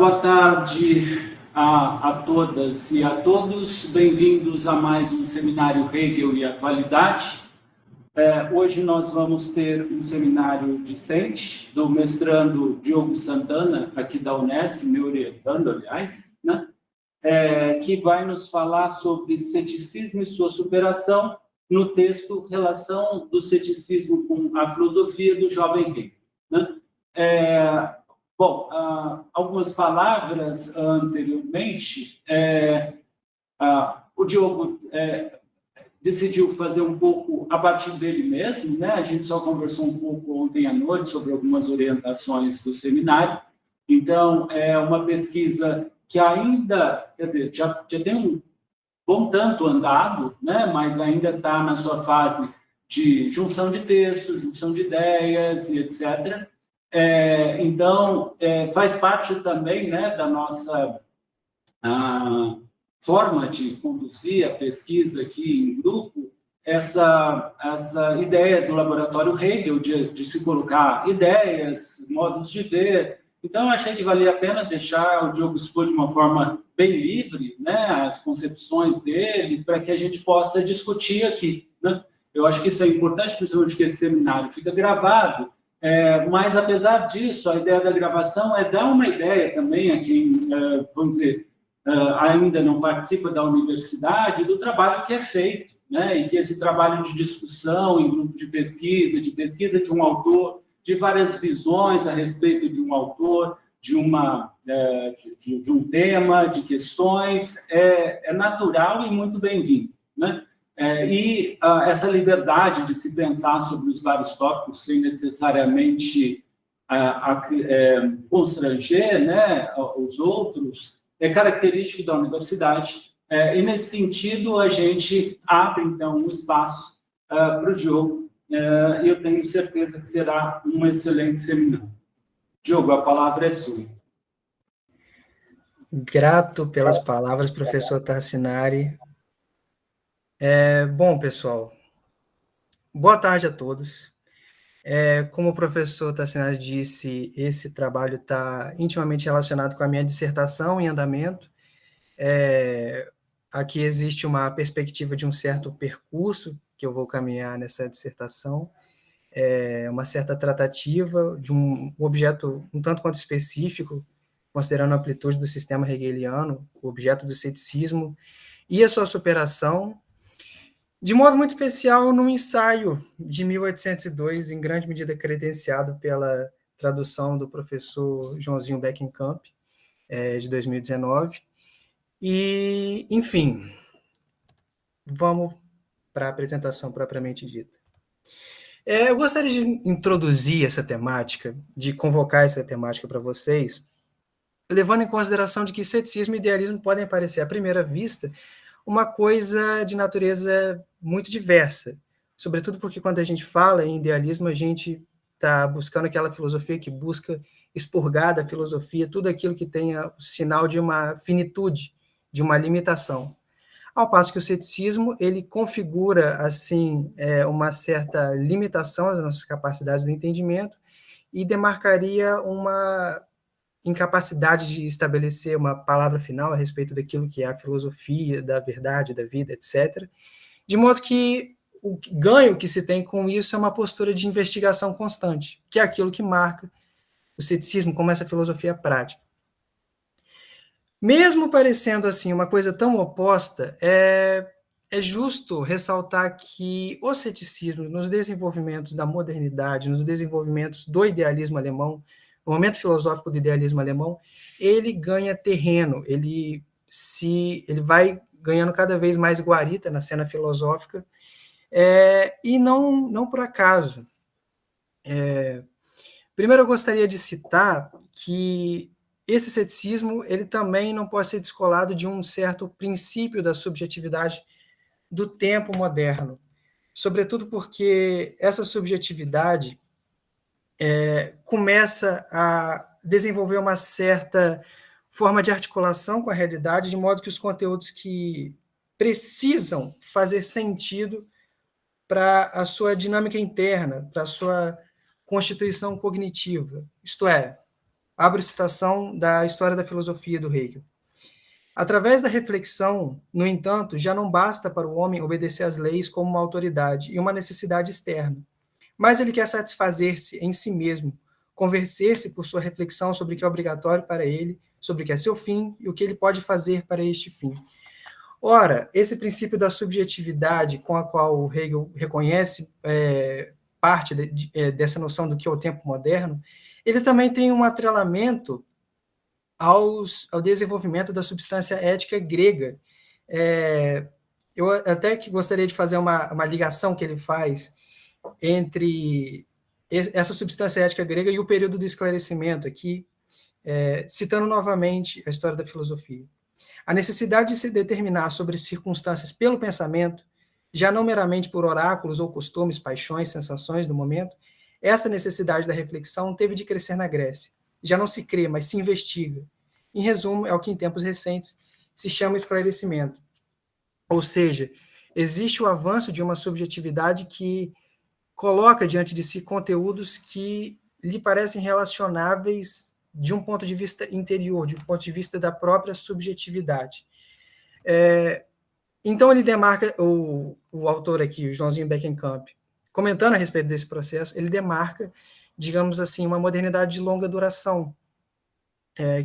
Boa tarde a todas e a todos. Bem-vindos a mais um seminário Hegel e Atualidade. Hoje nós vamos ter um seminário discente do mestrando Diogo Santana, aqui da Unesp, me orientando, aliás, né? Que vai nos falar sobre ceticismo e sua superação no texto Relação do Ceticismo com a Filosofia do Jovem Hegel, né? Bom, algumas palavras anteriormente. O Diogo decidiu fazer um pouco a partir dele mesmo, né? A gente só conversou um pouco ontem à noite sobre algumas orientações do seminário. Então, é uma pesquisa que ainda, quer dizer, já tem um bom tanto andado, né? Mas ainda está na sua fase de junção de textos, junção de ideias e etc. Então, faz parte também, né, da nossa forma de conduzir a pesquisa aqui em grupo, essa ideia do laboratório Hegel de se colocar ideias, modos de ver. Então, eu achei que valia a pena deixar o Diogo expor de uma forma bem livre, né, as concepções dele, para que a gente possa discutir aqui, né? Eu acho que isso é importante, principalmente que esse seminário fica gravado. Mas, apesar disso, a ideia da gravação é dar uma ideia também a quem, vamos dizer, ainda não participa da universidade, do trabalho que é feito, né? E que esse trabalho de discussão em grupo de pesquisa de um autor, de várias visões a respeito de um autor, de um tema, de questões, é natural e muito bem-vindo, né? Essa liberdade de se pensar sobre os vários tópicos sem necessariamente constranger, né, os outros, é característico da universidade. E, nesse sentido, a gente abre, então, um espaço para o Diogo, e eu tenho certeza que será um excelente seminário. Diogo, a palavra é sua. Grato pelas palavras, professor Tassinari. Bom, pessoal, boa tarde a todos. Como o professor Tassinari disse, esse trabalho está intimamente relacionado com a minha dissertação em andamento. Aqui existe uma perspectiva de um certo percurso que eu vou caminhar nessa dissertação, uma certa tratativa de um objeto um tanto quanto específico, considerando a amplitude do sistema hegeliano, o objeto do ceticismo e a sua superação, de modo muito especial no ensaio de 1802, em grande medida credenciado pela tradução do professor Joãozinho Beckenkamp, de 2019. E, enfim, vamos para a apresentação propriamente dita. Eu gostaria de introduzir essa temática, de convocar essa temática para vocês, levando em consideração de que ceticismo e idealismo podem parecer, à primeira vista, uma coisa de natureza muito diversa, sobretudo porque quando a gente fala em idealismo, a gente está buscando aquela filosofia que busca expurgar da filosofia tudo aquilo que tenha o sinal de uma finitude, de uma limitação. Ao passo que o ceticismo, ele configura, assim, uma certa limitação às nossas capacidades do entendimento e demarcaria uma incapacidade de estabelecer uma palavra final a respeito daquilo que é a filosofia, da verdade, da vida, etc. De modo que o ganho que se tem com isso é uma postura de investigação constante, que é aquilo que marca o ceticismo como essa filosofia prática. Mesmo parecendo assim uma coisa tão oposta, é justo ressaltar que o ceticismo, nos desenvolvimentos da modernidade, nos desenvolvimentos do idealismo alemão, no momento filosófico do idealismo alemão, ele ganha terreno, ele vai ganhando cada vez mais guarita na cena filosófica, e não por acaso. Primeiro, eu gostaria de citar que esse ceticismo ele também não pode ser descolado de um certo princípio da subjetividade do tempo moderno, sobretudo porque essa subjetividade começa a desenvolver uma certa forma de articulação com a realidade, de modo que os conteúdos que precisam fazer sentido para a sua dinâmica interna, para a sua constituição cognitiva, isto é, Abro citação da História da Filosofia do Hegel. Através da reflexão, no entanto, já não basta para o homem obedecer às leis como uma autoridade e uma necessidade externa, mas ele quer satisfazer-se em si mesmo, convencer-se por sua reflexão sobre o que é obrigatório para ele, sobre o que é seu fim e o que ele pode fazer para este fim. Ora, esse princípio da subjetividade com a qual o Hegel reconhece parte dessa noção do que é o tempo moderno, ele também tem um atrelamento ao desenvolvimento da substância ética grega. Eu até que gostaria de fazer uma ligação que ele faz entre essa substância ética grega e o período do esclarecimento aqui, citando novamente a história da filosofia. A necessidade de se determinar sobre circunstâncias pelo pensamento, já não meramente por oráculos ou costumes, paixões, sensações do momento, essa necessidade da reflexão teve de crescer na Grécia. Já não se crê, mas se investiga. Em resumo, é o que em tempos recentes se chama esclarecimento. Ou seja, existe o avanço de uma subjetividade que coloca diante de si conteúdos que lhe parecem relacionáveis de um ponto de vista interior, de um ponto de vista da própria subjetividade. Então, ele demarca, o autor aqui, o Joãozinho Beckenkamp, comentando a respeito desse processo, ele demarca, digamos assim, uma modernidade de longa duração,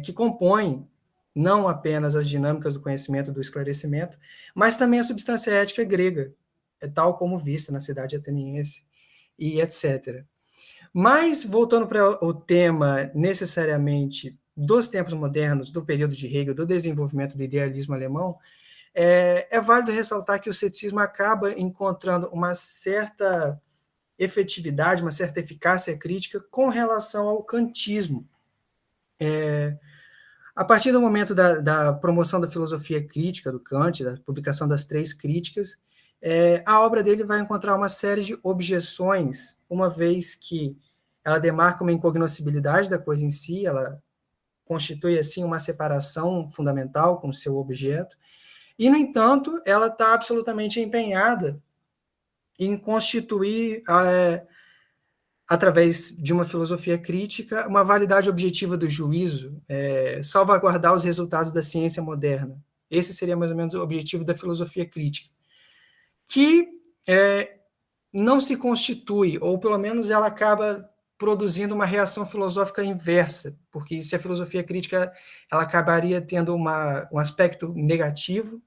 que compõe não apenas as dinâmicas do conhecimento, do esclarecimento, mas também a substância ética grega, tal como vista na cidade ateniense, e etc. Mas, voltando para o tema necessariamente dos tempos modernos, do período de Hegel, do desenvolvimento do idealismo alemão, é válido ressaltar que o ceticismo acaba encontrando uma certa efetividade, uma certa eficácia crítica com relação ao kantismo. A partir do momento da promoção da filosofia crítica do Kant, da publicação das 3 críticas, a obra dele vai encontrar uma série de objeções, uma vez que ela demarca uma incognoscibilidade da coisa em si, ela constitui, assim, uma separação fundamental com o seu objeto, e, no entanto, ela está absolutamente empenhada em constituir, através de uma filosofia crítica, uma validade objetiva do juízo, salvaguardar os resultados da ciência moderna. Esse seria mais ou menos o objetivo da filosofia crítica, que não se constitui, ou pelo menos ela acaba produzindo uma reação filosófica inversa, porque se a filosofia crítica ela acabaria tendo um aspecto negativo,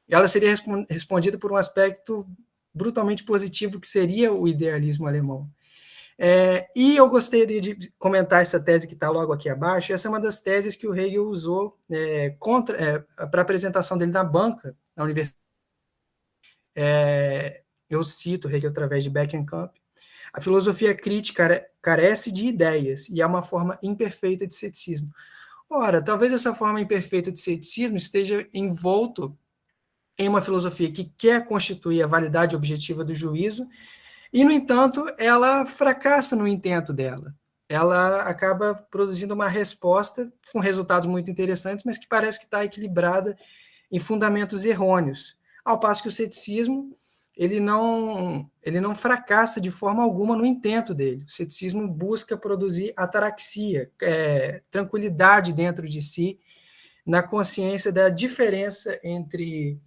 ela seria respondida por um aspecto brutalmente positivo, que seria o idealismo alemão. E eu gostaria de comentar essa tese que está logo aqui abaixo. Essa é uma das teses que o Hegel usou para a apresentação dele na banca, na universidade. Eu cito Hegel através de Beckenkamp. A filosofia crítica carece de ideias e é uma forma imperfeita de ceticismo. Ora, talvez essa forma imperfeita de ceticismo esteja envolto em uma filosofia que quer constituir a validade objetiva do juízo, e, no entanto, ela fracassa no intento dela. Ela acaba produzindo uma resposta com resultados muito interessantes, mas que parece que está equilibrada em fundamentos errôneos, ao passo que o ceticismo ele não fracassa de forma alguma no intento dele. O ceticismo busca produzir ataraxia, tranquilidade dentro de si, na consciência da diferença entre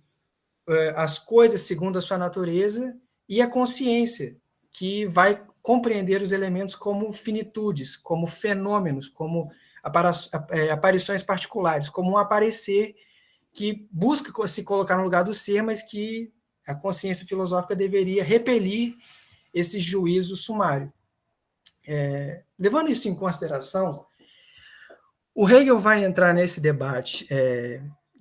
as coisas segundo a sua natureza e a consciência, que vai compreender os elementos como finitudes, como fenômenos, como aparições particulares, como um aparecer que busca se colocar no lugar do ser, mas que a consciência filosófica deveria repelir esse juízo sumário. Levando isso em consideração, o Hegel vai entrar nesse debate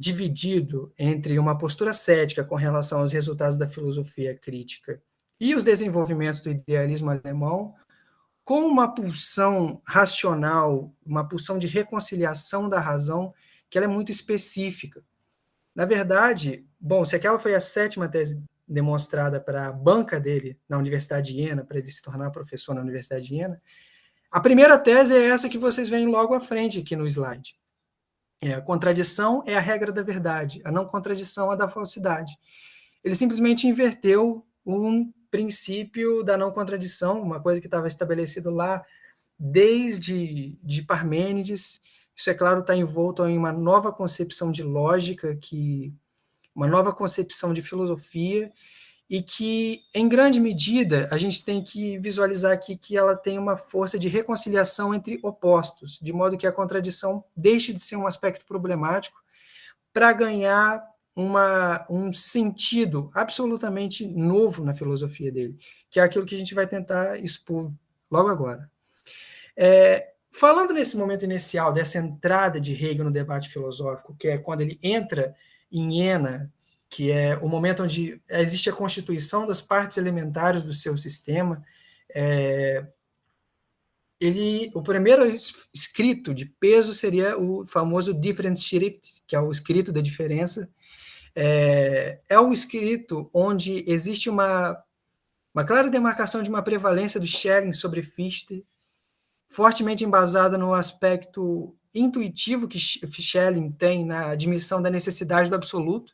dividido entre uma postura cética com relação aos resultados da filosofia crítica e os desenvolvimentos do idealismo alemão, com uma pulsão racional, uma pulsão de reconciliação da razão, que ela é muito específica. Na verdade, bom, se aquela foi a 7ª tese demonstrada para a banca dele na Universidade de Iena, para ele se tornar professor na Universidade de Iena, a primeira tese é essa que vocês veem logo à frente aqui no slide. A contradição é a regra da verdade, a não contradição é a da falsidade. Ele simplesmente inverteu um princípio da não contradição, uma coisa que estava estabelecido lá desde de Parmênides. Isso, é claro, está envolto em uma nova concepção de lógica, uma nova concepção de filosofia, e que, em grande medida, a gente tem que visualizar aqui que ela tem uma força de reconciliação entre opostos, de modo que a contradição deixe de ser um aspecto problemático para ganhar um sentido absolutamente novo na filosofia dele, que é aquilo que a gente vai tentar expor logo agora. Falando nesse momento inicial, dessa entrada de Hegel no debate filosófico, que é quando ele entra em Jena, que é o momento onde existe a constituição das partes elementares do seu sistema, o primeiro escrito de peso seria o famoso Differenzschrift, que é o escrito da diferença. É o escrito onde existe uma clara demarcação de uma prevalência do Schelling sobre Fichte, fortemente embasada no aspecto intuitivo que Schelling tem na admissão da necessidade do absoluto,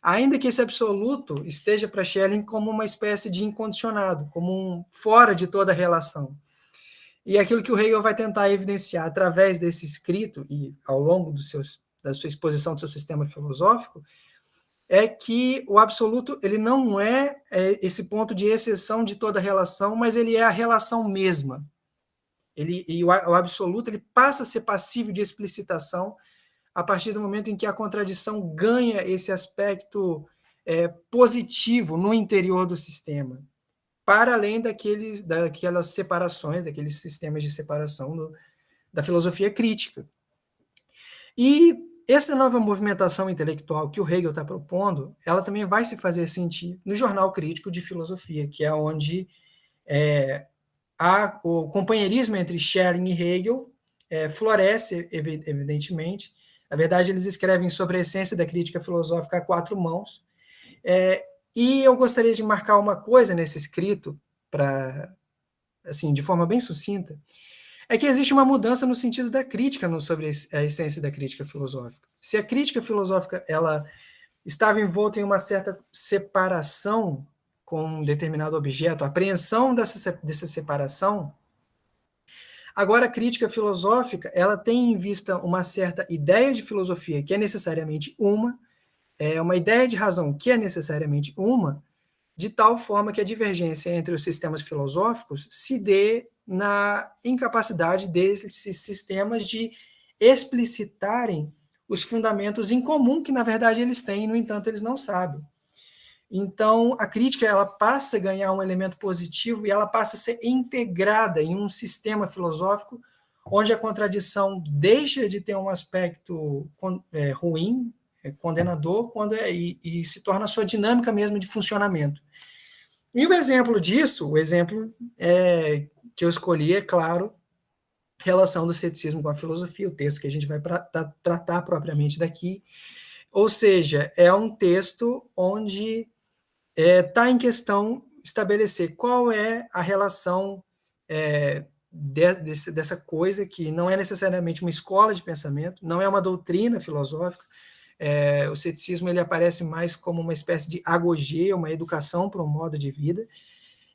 ainda que esse absoluto esteja para Schelling como uma espécie de incondicionado, como fora de toda relação. E aquilo que o Hegel vai tentar evidenciar através desse escrito e ao longo da sua exposição do seu sistema filosófico é que o absoluto ele não é esse ponto de exceção de toda relação, mas ele é a relação mesma. O absoluto ele passa a ser passível de explicitação a partir do momento em que a contradição ganha esse aspecto positivo no interior do sistema, para além daquelas separações, daqueles sistemas de separação da filosofia crítica. E essa nova movimentação intelectual que o Hegel está propondo, ela também vai se fazer sentir no Jornal Crítico de Filosofia, que é onde o companheirismo entre Schelling e Hegel floresce, evidentemente. Na verdade, eles escrevem sobre a essência da crítica filosófica a quatro mãos. E eu gostaria de marcar uma coisa nesse escrito, assim, de forma bem sucinta, é que existe uma mudança no sentido da crítica sobre a essência da crítica filosófica. Se a crítica filosófica ela estava envolta em uma certa separação com um determinado objeto, a apreensão dessa separação, agora a crítica filosófica ela tem em vista uma certa ideia de filosofia que é necessariamente uma ideia de razão que é necessariamente de tal forma que a divergência entre os sistemas filosóficos se dê na incapacidade desses sistemas de explicitarem os fundamentos em comum que, na verdade, eles têm, e, no entanto, eles não sabem. Então, a crítica ela passa a ganhar um elemento positivo e ela passa a ser integrada em um sistema filosófico onde a contradição deixa de ter um aspecto ruim, condenador, e se torna a sua dinâmica mesmo de funcionamento. E o exemplo disso, que eu escolhi, é claro, relação do ceticismo com a filosofia, o texto que a gente vai tratar propriamente daqui. Ou seja, é um texto onde está em questão estabelecer qual é a relação dessa coisa que não é necessariamente uma escola de pensamento, não é uma doutrina filosófica. O ceticismo ele aparece mais como uma espécie de agogia, uma educação para um modo de vida,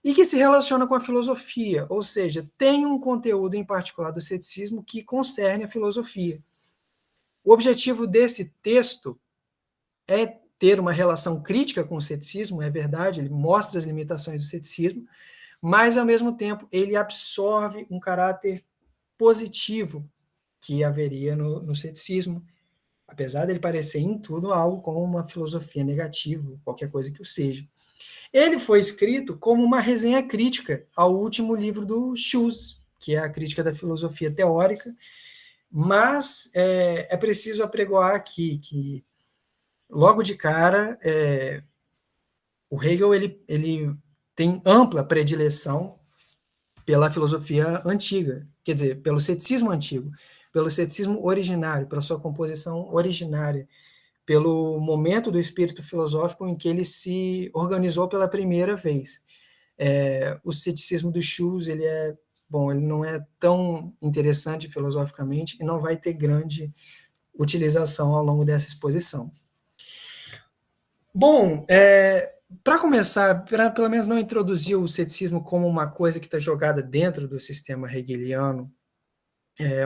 e que se relaciona com a filosofia, ou seja, tem um conteúdo em particular do ceticismo que concerne a filosofia. O objetivo desse texto é ter uma relação crítica com o ceticismo, é verdade, ele mostra as limitações do ceticismo, mas, ao mesmo tempo, ele absorve um caráter positivo que haveria no ceticismo, apesar dele parecer em tudo algo como uma filosofia negativa, qualquer coisa que o seja. Ele foi escrito como uma resenha crítica ao último livro do Schulz, que é a Crítica da Filosofia Teórica, mas é preciso apregoar aqui que, logo de cara, o Hegel ele tem ampla predileção pela filosofia antiga, quer dizer, pelo ceticismo antigo, pelo ceticismo originário, pela sua composição originária, pelo momento do espírito filosófico em que ele se organizou pela primeira vez. O ceticismo do Schulz, ele não é tão interessante filosoficamente e não vai ter grande utilização ao longo dessa exposição. Bom, Para começar, para pelo menos não introduzir o ceticismo como uma coisa que está jogada dentro do sistema hegeliano,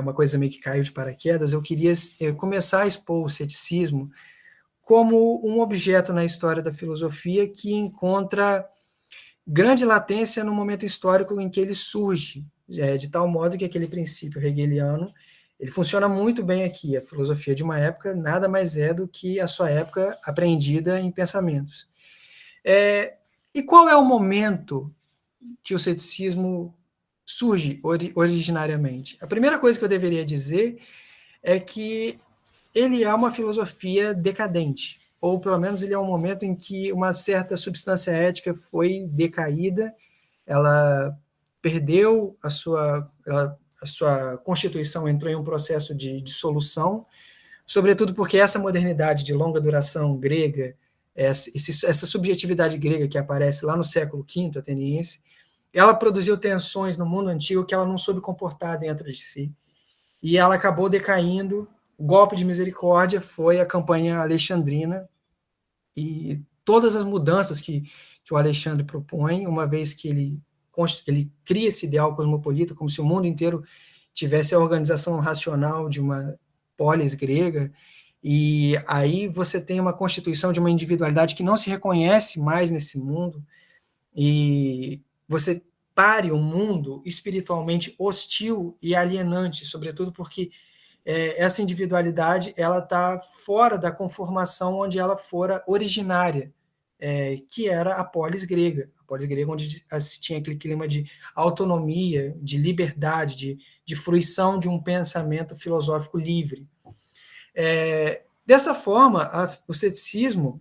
uma coisa meio que caiu de paraquedas, eu queria começar a expor o ceticismo como um objeto na história da filosofia que encontra grande latência no momento histórico em que ele surge, de tal modo que aquele princípio hegeliano ele funciona muito bem aqui. A filosofia de uma época nada mais é do que a sua época apreendida em pensamentos. E qual é o momento que o ceticismo surge originariamente? A primeira coisa que eu deveria dizer é que ele é uma filosofia decadente, ou pelo menos ele é um momento em que uma certa substância ética foi decaída, ela perdeu a sua constituição, entrou em um processo de dissolução, sobretudo porque essa modernidade de longa duração grega, essa subjetividade grega que aparece lá no século V ateniense, ela produziu tensões no mundo antigo que ela não soube comportar dentro de si, e ela acabou decaindo. O golpe de misericórdia foi a campanha alexandrina e todas as mudanças que o Alexandre propõe, uma vez que ele cria esse ideal cosmopolita, como se o mundo inteiro tivesse a organização racional de uma polis grega, e aí você tem uma constituição de uma individualidade que não se reconhece mais nesse mundo, e você pare um mundo espiritualmente hostil e alienante, sobretudo porque essa individualidade ela está fora da conformação onde ela fora originária, que era a polis grega. A polis grega onde se tinha aquele clima de autonomia, de liberdade, de fruição de um pensamento filosófico livre. Dessa forma, o ceticismo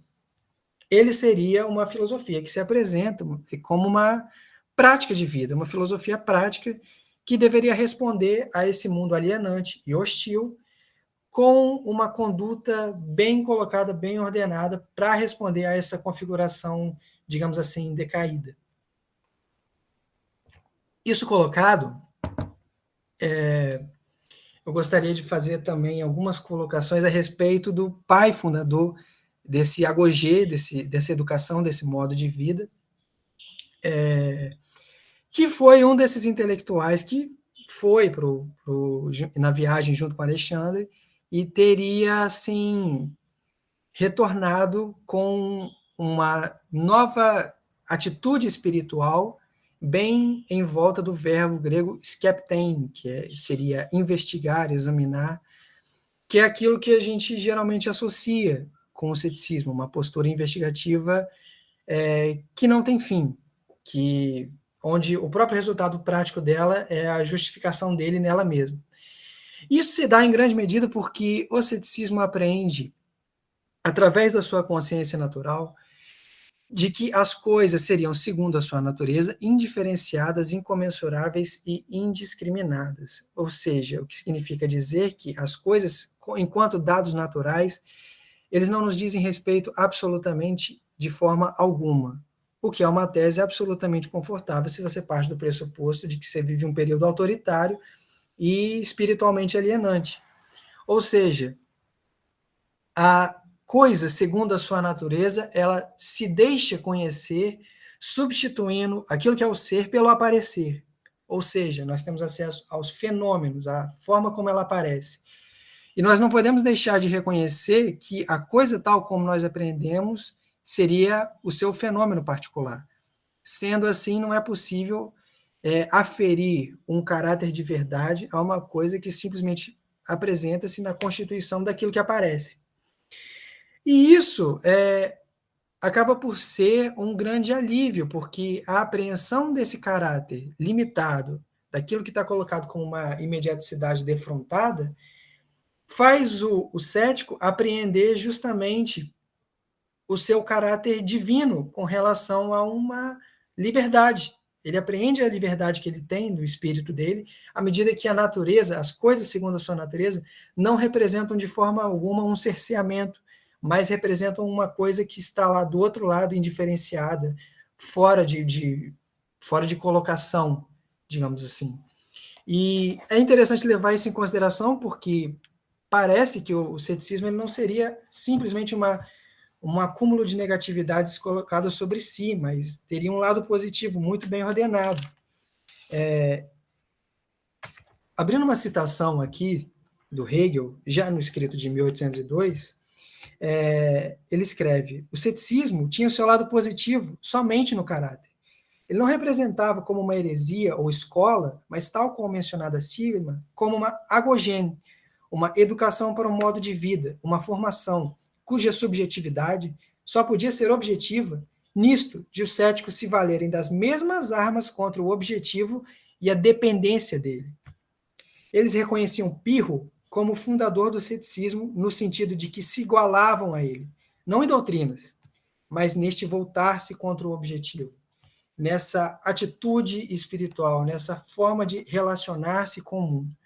ele seria uma filosofia que se apresenta como uma prática de vida, uma filosofia prática que deveria responder a esse mundo alienante e hostil com uma conduta bem colocada, bem ordenada, para responder a essa configuração, digamos assim, decaída. Isso colocado, eu gostaria de fazer também algumas colocações a respeito do pai fundador desse agogê, dessa educação, desse modo de vida, que foi um desses intelectuais que foi na viagem junto com Alexandre e teria, assim, retornado com uma nova atitude espiritual bem em volta do verbo grego skeptein, que seria investigar, examinar, que é aquilo que a gente geralmente associa com o ceticismo, uma postura investigativa que não tem fim, onde o próprio resultado prático dela é a justificação dele nela mesma. Isso se dá em grande medida porque o ceticismo apreende, através da sua consciência natural, de que as coisas seriam, segundo a sua natureza, indiferenciadas, incomensuráveis e indiscriminadas. Ou seja, o que significa dizer que as coisas, enquanto dados naturais, eles não nos dizem respeito absolutamente de forma alguma, o que é uma tese absolutamente confortável se você parte do pressuposto de que você vive um período autoritário e espiritualmente alienante. Ou seja, a coisa, segundo a sua natureza, ela se deixa conhecer, substituindo aquilo que é o ser pelo aparecer. Ou seja, nós temos acesso aos fenômenos, à forma como ela aparece. E nós não podemos deixar de reconhecer que a coisa tal como nós aprendemos seria o seu fenômeno particular. Sendo assim, não é possível aferir um caráter de verdade a uma coisa que simplesmente apresenta-se na constituição daquilo que aparece. E isso acaba por ser um grande alívio, porque a apreensão desse caráter limitado, daquilo que está colocado como uma imediaticidade defrontada, faz o cético apreender justamente o seu caráter divino com relação a uma liberdade. Ele apreende a liberdade que ele tem do espírito dele, à medida que a natureza, as coisas segundo a sua natureza, não representam de forma alguma um cerceamento, mas representam uma coisa que está lá do outro lado, indiferenciada, fora de colocação, digamos assim. E é interessante levar isso em consideração, porque parece que o ceticismo ele não seria simplesmente uma um acúmulo de negatividades colocadas sobre si, mas teria um lado positivo muito bem ordenado. Abrindo uma citação aqui do Hegel, já no escrito de 1802, ele escreve: o ceticismo tinha o seu lado positivo somente no caráter. Ele não representava como uma heresia ou escola, mas, tal como mencionado acima, como uma agogene, uma educação para um modo de vida, uma formação cuja subjetividade só podia ser objetiva nisto de os céticos se valerem das mesmas armas contra o objetivo e a dependência dele. Eles reconheciam Pirro como fundador do ceticismo no sentido de que se igualavam a ele, não em doutrinas, mas neste voltar-se contra o objetivo, nessa atitude espiritual, nessa forma de relacionar-se com o mundo.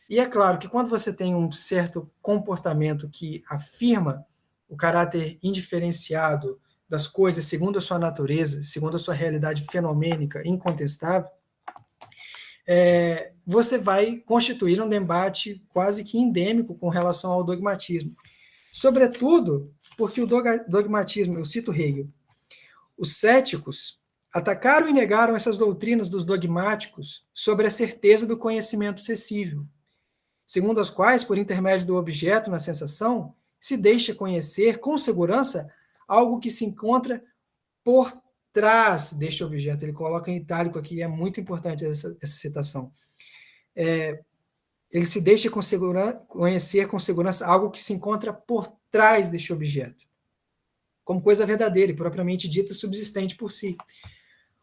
E é claro que quando você tem um certo comportamento que afirma o caráter indiferenciado das coisas segundo a sua natureza, segundo a sua realidade fenomênica incontestável, você vai constituir um debate quase que endêmico com relação ao dogmatismo. Sobretudo porque o dogmatismo, eu cito Hegel, os céticos atacaram e negaram essas doutrinas dos dogmáticos sobre a certeza do conhecimento acessível, segundo as quais, por intermédio do objeto na sensação, se deixa conhecer com segurança algo que se encontra por trás deste objeto. Ele coloca em itálico aqui, é muito importante essa citação. Ele se deixa conhecer com segurança algo que se encontra por trás deste objeto, como coisa verdadeira e propriamente dita subsistente por si.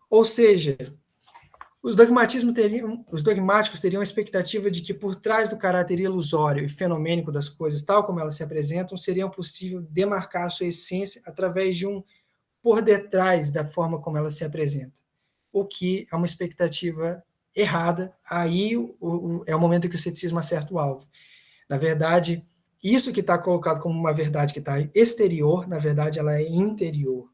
Ou seja, os dogmáticos teriam a expectativa de que por trás do caráter ilusório e fenomênico das coisas, tal como elas se apresentam, seria possível demarcar a sua essência através de um por detrás da forma como ela se apresenta, o que é uma expectativa errada. Aí é o momento em que o ceticismo acerta o alvo. Na verdade, isso que está colocado como uma verdade que está exterior, na verdade, ela é interior.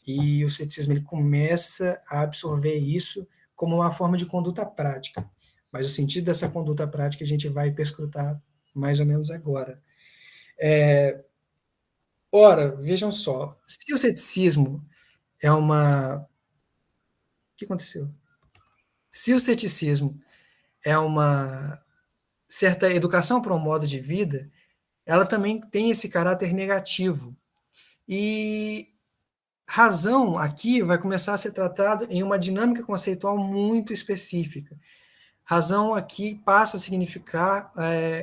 E o ceticismo ele começa a absorver isso como uma forma de conduta prática. Mas o sentido dessa conduta prática a gente vai perscrutar mais ou menos agora. Ora, vejam só, se o ceticismo é uma... O que aconteceu? Se o ceticismo é uma certa educação para um modo de vida, ela também tem esse caráter negativo. E razão aqui vai começar a ser tratado em uma dinâmica conceitual muito específica. Razão aqui passa a significar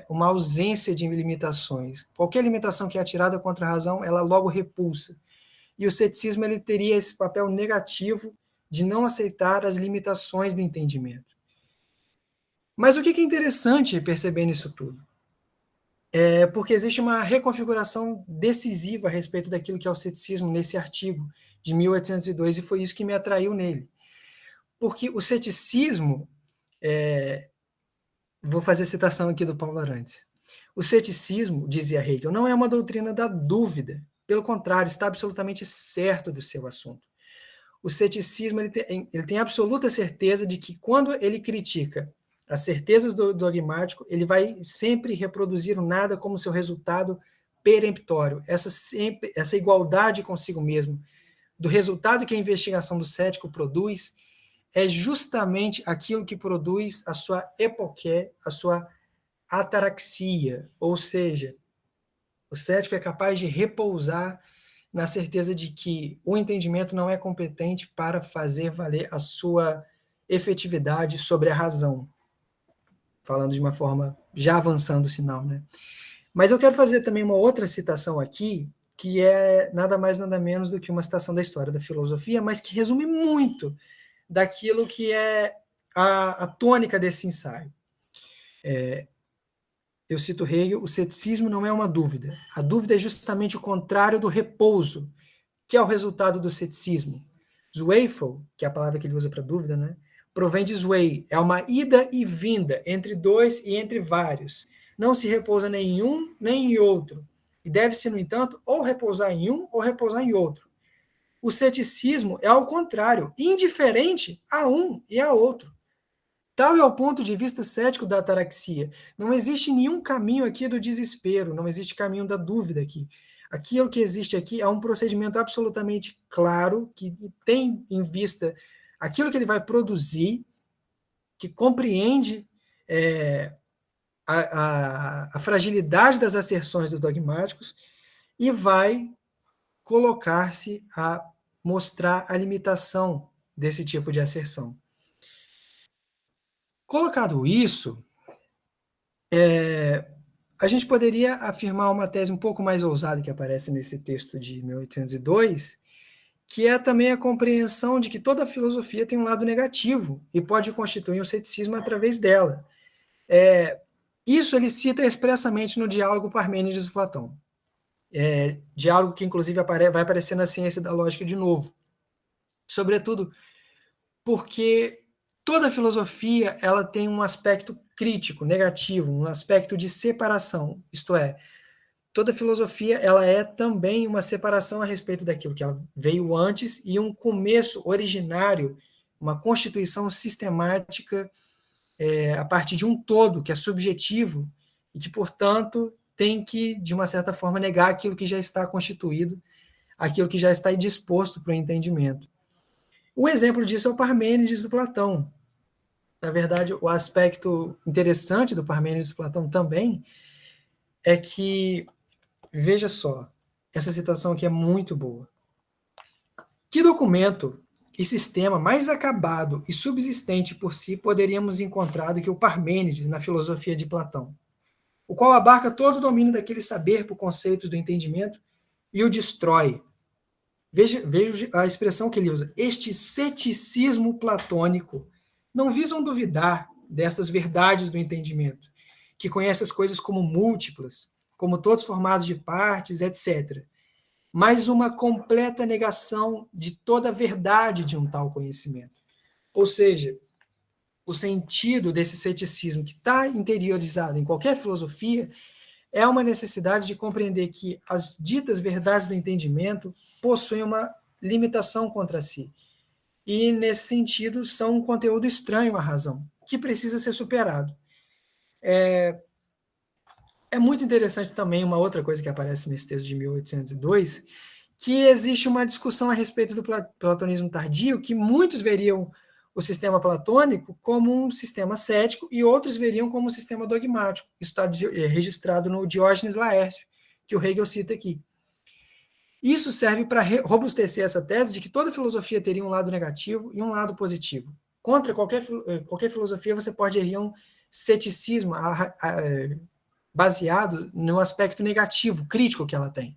uma ausência de limitações. Qualquer limitação que é atirada contra a razão, ela logo repulsa. E o ceticismo ele teria esse papel negativo de não aceitar as limitações do entendimento. Mas o que é interessante perceber nisso tudo? É porque existe uma reconfiguração decisiva a respeito daquilo que é o ceticismo nesse artigo de 1802, e foi isso que me atraiu nele. Porque o ceticismo, vou fazer citação aqui do Paulo Arantes, o ceticismo, dizia Hegel, não é uma doutrina da dúvida, pelo contrário, está absolutamente certo do seu assunto. O ceticismo ele tem absoluta certeza de que quando ele critica as certezas do dogmático, ele vai sempre reproduzir o nada como seu resultado peremptório. Essa igualdade consigo mesmo, do resultado que a investigação do cético produz, é justamente aquilo que produz a sua epoqué, a sua ataraxia, ou seja, o cético é capaz de repousar na certeza de que o entendimento não é competente para fazer valer a sua efetividade sobre a razão. Falando de uma forma, já avançando o sinal, né? Mas eu quero fazer também uma outra citação aqui, que é nada mais, nada menos do que uma citação da história da filosofia, mas que resume muito daquilo que é a tônica desse ensaio. Eu cito Hegel, o ceticismo não é uma dúvida. A dúvida é justamente o contrário do repouso, que é o resultado do ceticismo. Zweifel, que é a palavra que ele usa para dúvida, né? Provém de Zwei, é uma ida e vinda entre dois e entre vários. Não se repousa nem em um, nem em outro. E deve-se, no entanto, ou repousar em um ou repousar em outro. O ceticismo é ao contrário, indiferente a um e a outro. Tal é o ponto de vista cético da ataraxia. Não existe nenhum caminho aqui do desespero, não existe caminho da dúvida aqui. Aquilo que existe aqui é um procedimento absolutamente claro, que tem em vista aquilo que ele vai produzir, que compreende a fragilidade das asserções dos dogmáticos e vai colocar-se a mostrar a limitação desse tipo de asserção. Colocado isso, a gente poderia afirmar uma tese um pouco mais ousada que aparece nesse texto de 1802, que é também a compreensão de que toda filosofia tem um lado negativo e pode constituir um ceticismo através dela. Isso ele cita expressamente no diálogo Parmênides e Platão. Diálogo que, inclusive, vai aparecer na Ciência da Lógica de novo. Sobretudo porque toda filosofia ela tem um aspecto crítico, negativo, um aspecto de separação. Isto é, toda filosofia ela é também uma separação a respeito daquilo que ela veio antes e um começo originário, uma constituição sistemática a partir de um todo que é subjetivo e que, portanto, tem que, de uma certa forma, negar aquilo que já está constituído, aquilo que já está disposto para o entendimento. Um exemplo disso é o Parmênides do Platão. Na verdade, o aspecto interessante do Parmênides do Platão também é que, veja só, essa citação aqui é muito boa. Que documento e sistema mais acabado e subsistente por si poderíamos encontrar do que o Parmênides na filosofia de Platão, o qual abarca todo o domínio daquele saber por conceitos do entendimento e o destrói. Veja a expressão que ele usa. Este ceticismo platônico não visam duvidar dessas verdades do entendimento, que conhece as coisas como múltiplas, como todos formados de partes, etc., mas uma completa negação de toda a verdade de um tal conhecimento. Ou seja, o sentido desse ceticismo que está interiorizado em qualquer filosofia é uma necessidade de compreender que as ditas verdades do entendimento possuem uma limitação contra si. E, nesse sentido, são um conteúdo estranho à razão, que precisa ser superado. É muito interessante também uma outra coisa que aparece nesse texto de 1802, que existe uma discussão a respeito do platonismo tardio, que muitos veriam o sistema platônico como um sistema cético e outros veriam como um sistema dogmático. Isso está registrado no Diógenes Laércio, que o Hegel cita aqui. Isso serve para robustecer essa tese de que toda filosofia teria um lado negativo e um lado positivo. Contra qualquer filosofia, você pode erguer um ceticismo baseado no aspecto negativo, crítico que ela tem.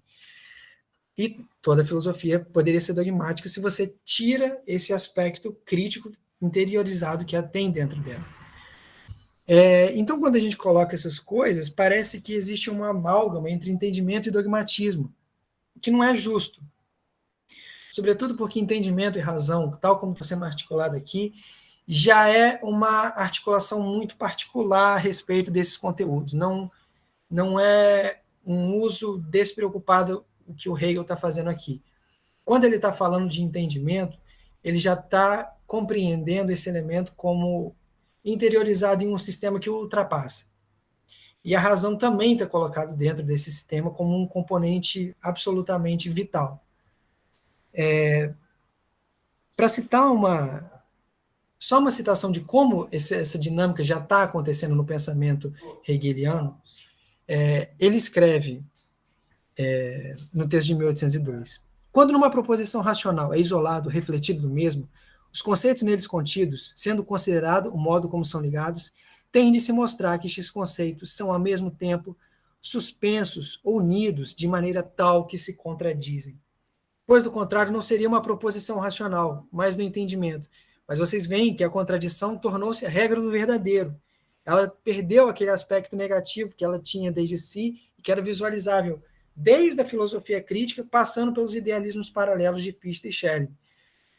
E toda filosofia poderia ser dogmática se você tira esse aspecto crítico interiorizado que ela tem dentro dela. Então, quando a gente coloca essas coisas, parece que existe uma amálgama entre entendimento e dogmatismo, o que não é justo. Sobretudo porque entendimento e razão, tal como está sendo articulado aqui, já é uma articulação muito particular a respeito desses conteúdos. Não é um uso despreocupado o que o Hegel está fazendo aqui. Quando ele está falando de entendimento, ele já está compreendendo esse elemento como interiorizado em um sistema que o ultrapassa. E a razão também está colocada dentro desse sistema como um componente absolutamente vital. Para citar só uma citação de como essa dinâmica já está acontecendo no pensamento hegeliano, ele escreve no texto de 1802. Quando numa proposição racional é isolado, refletido do mesmo, os conceitos neles contidos, sendo considerado o modo como são ligados, tem de se mostrar que estes conceitos são ao mesmo tempo suspensos ou unidos de maneira tal que se contradizem. Pois, do contrário, não seria uma proposição racional, mas no entendimento. Mas vocês veem que a contradição tornou-se a regra do verdadeiro. Ela perdeu aquele aspecto negativo que ela tinha desde si e que era visualizável desde a filosofia crítica, passando pelos idealismos paralelos de Fichte e Schelling.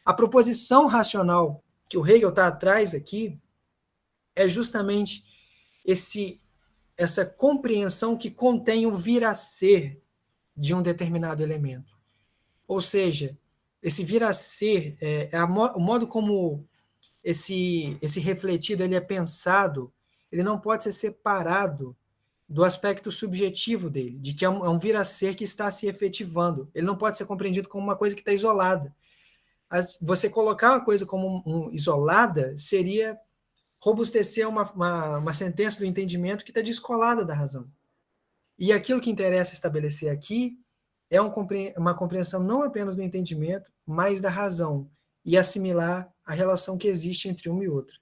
A proposição racional que o Hegel está atrás aqui é justamente essa compreensão que contém o vir a ser de um determinado elemento. Ou seja, esse vir a ser, o modo como esse refletido ele é pensado, ele não pode ser separado do aspecto subjetivo dele, de que é um vir a ser que está se efetivando. Ele não pode ser compreendido como uma coisa que está isolada. Você colocar a coisa como isolada seria robustecer uma sentença do entendimento que está descolada da razão. E aquilo que interessa estabelecer aqui é uma compreensão não apenas do entendimento, mas da razão, e assimilar a relação que existe entre uma e outra.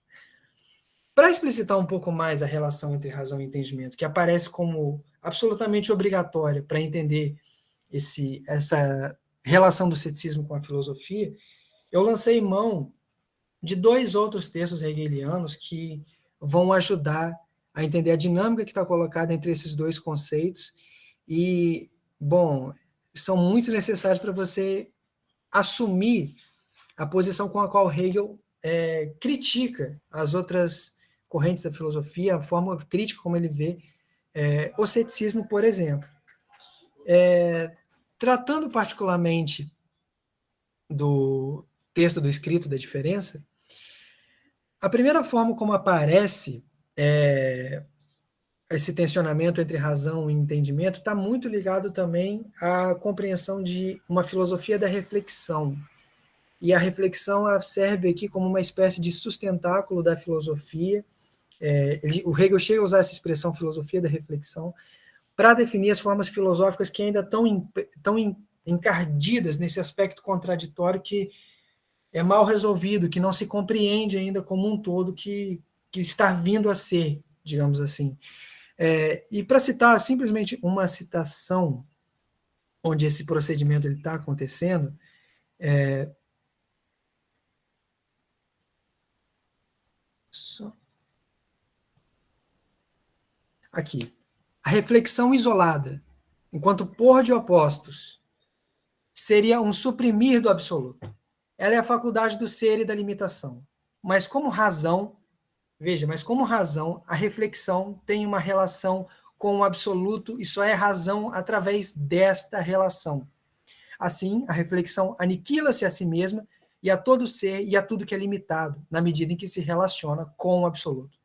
Para explicitar um pouco mais a relação entre razão e entendimento, que aparece como absolutamente obrigatória para entender essa relação do ceticismo com a filosofia, eu lancei mão de 2 outros textos hegelianos que vão ajudar a entender a dinâmica que está colocada entre esses 2 conceitos e, bom, são muito necessários para você assumir a posição com a qual Hegel critica as outras correntes da filosofia, a forma crítica como ele vê o ceticismo, por exemplo. Tratando particularmente do texto do Escrito da Diferença, a primeira forma como aparece esse tensionamento entre razão e entendimento está muito ligado também à compreensão de uma filosofia da reflexão. E a reflexão serve aqui como uma espécie de sustentáculo da filosofia. O Hegel chega a usar essa expressão filosofia da reflexão para definir as formas filosóficas que ainda estão encardidas nesse aspecto contraditório que é mal resolvido, que não se compreende ainda como um todo que está vindo a ser, digamos assim. E para citar simplesmente uma citação onde esse procedimento está acontecendo, aqui. A reflexão isolada, enquanto pôr de opostos, seria um suprimir do absoluto. Ela é a faculdade do ser e da limitação. Mas como razão, a reflexão tem uma relação com o absoluto e só é razão através desta relação. Assim, a reflexão aniquila-se a si mesma e a todo ser e a tudo que é limitado, na medida em que se relaciona com o absoluto.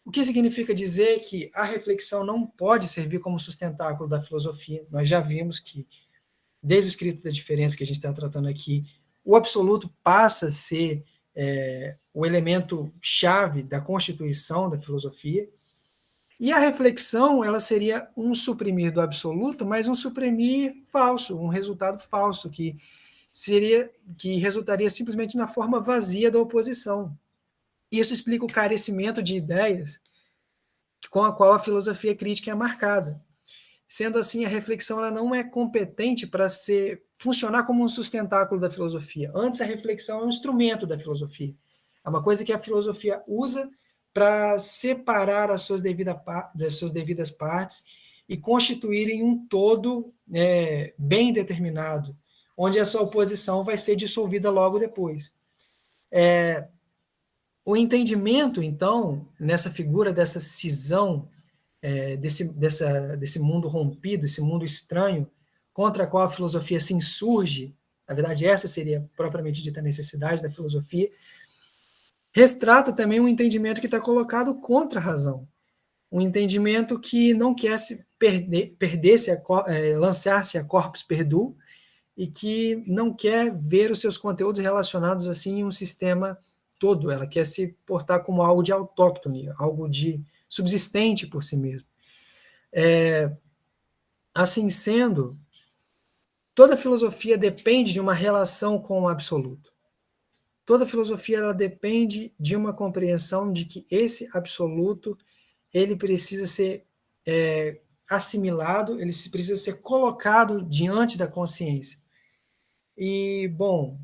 O que significa dizer que a reflexão não pode servir como sustentáculo da filosofia. Nós já vimos que, desde o Escrito da Diferença que a gente está tratando aqui, o absoluto passa a ser o elemento chave da constituição da filosofia, e a reflexão ela seria um suprimir do absoluto, mas um suprimir falso, um resultado falso, que resultaria simplesmente na forma vazia da oposição. Isso explica o carecimento de ideias com a qual a filosofia crítica é marcada. Sendo assim, a reflexão ela não é competente para funcionar como um sustentáculo da filosofia. Antes, a reflexão é um instrumento da filosofia. É uma coisa que a filosofia usa para separar as suas devidas partes e constituírem um todo bem determinado, onde essa oposição vai ser dissolvida logo depois. O entendimento, então, nessa figura dessa cisão, desse mundo rompido, esse mundo estranho, contra a qual a filosofia se insurge, na verdade essa seria propriamente dita a necessidade da filosofia, retrata também um entendimento que está colocado contra a razão, um entendimento que não quer se lançar-se a corpus perdu, e que não quer ver os seus conteúdos relacionados assim em um sistema todo, ela quer se portar como algo de autóctone, algo de subsistente por si mesmo. Assim sendo, toda filosofia depende de uma relação com o absoluto. Toda filosofia ela depende de uma compreensão de que esse absoluto ele precisa ser assimilado, ele precisa ser colocado diante da consciência. E, bom,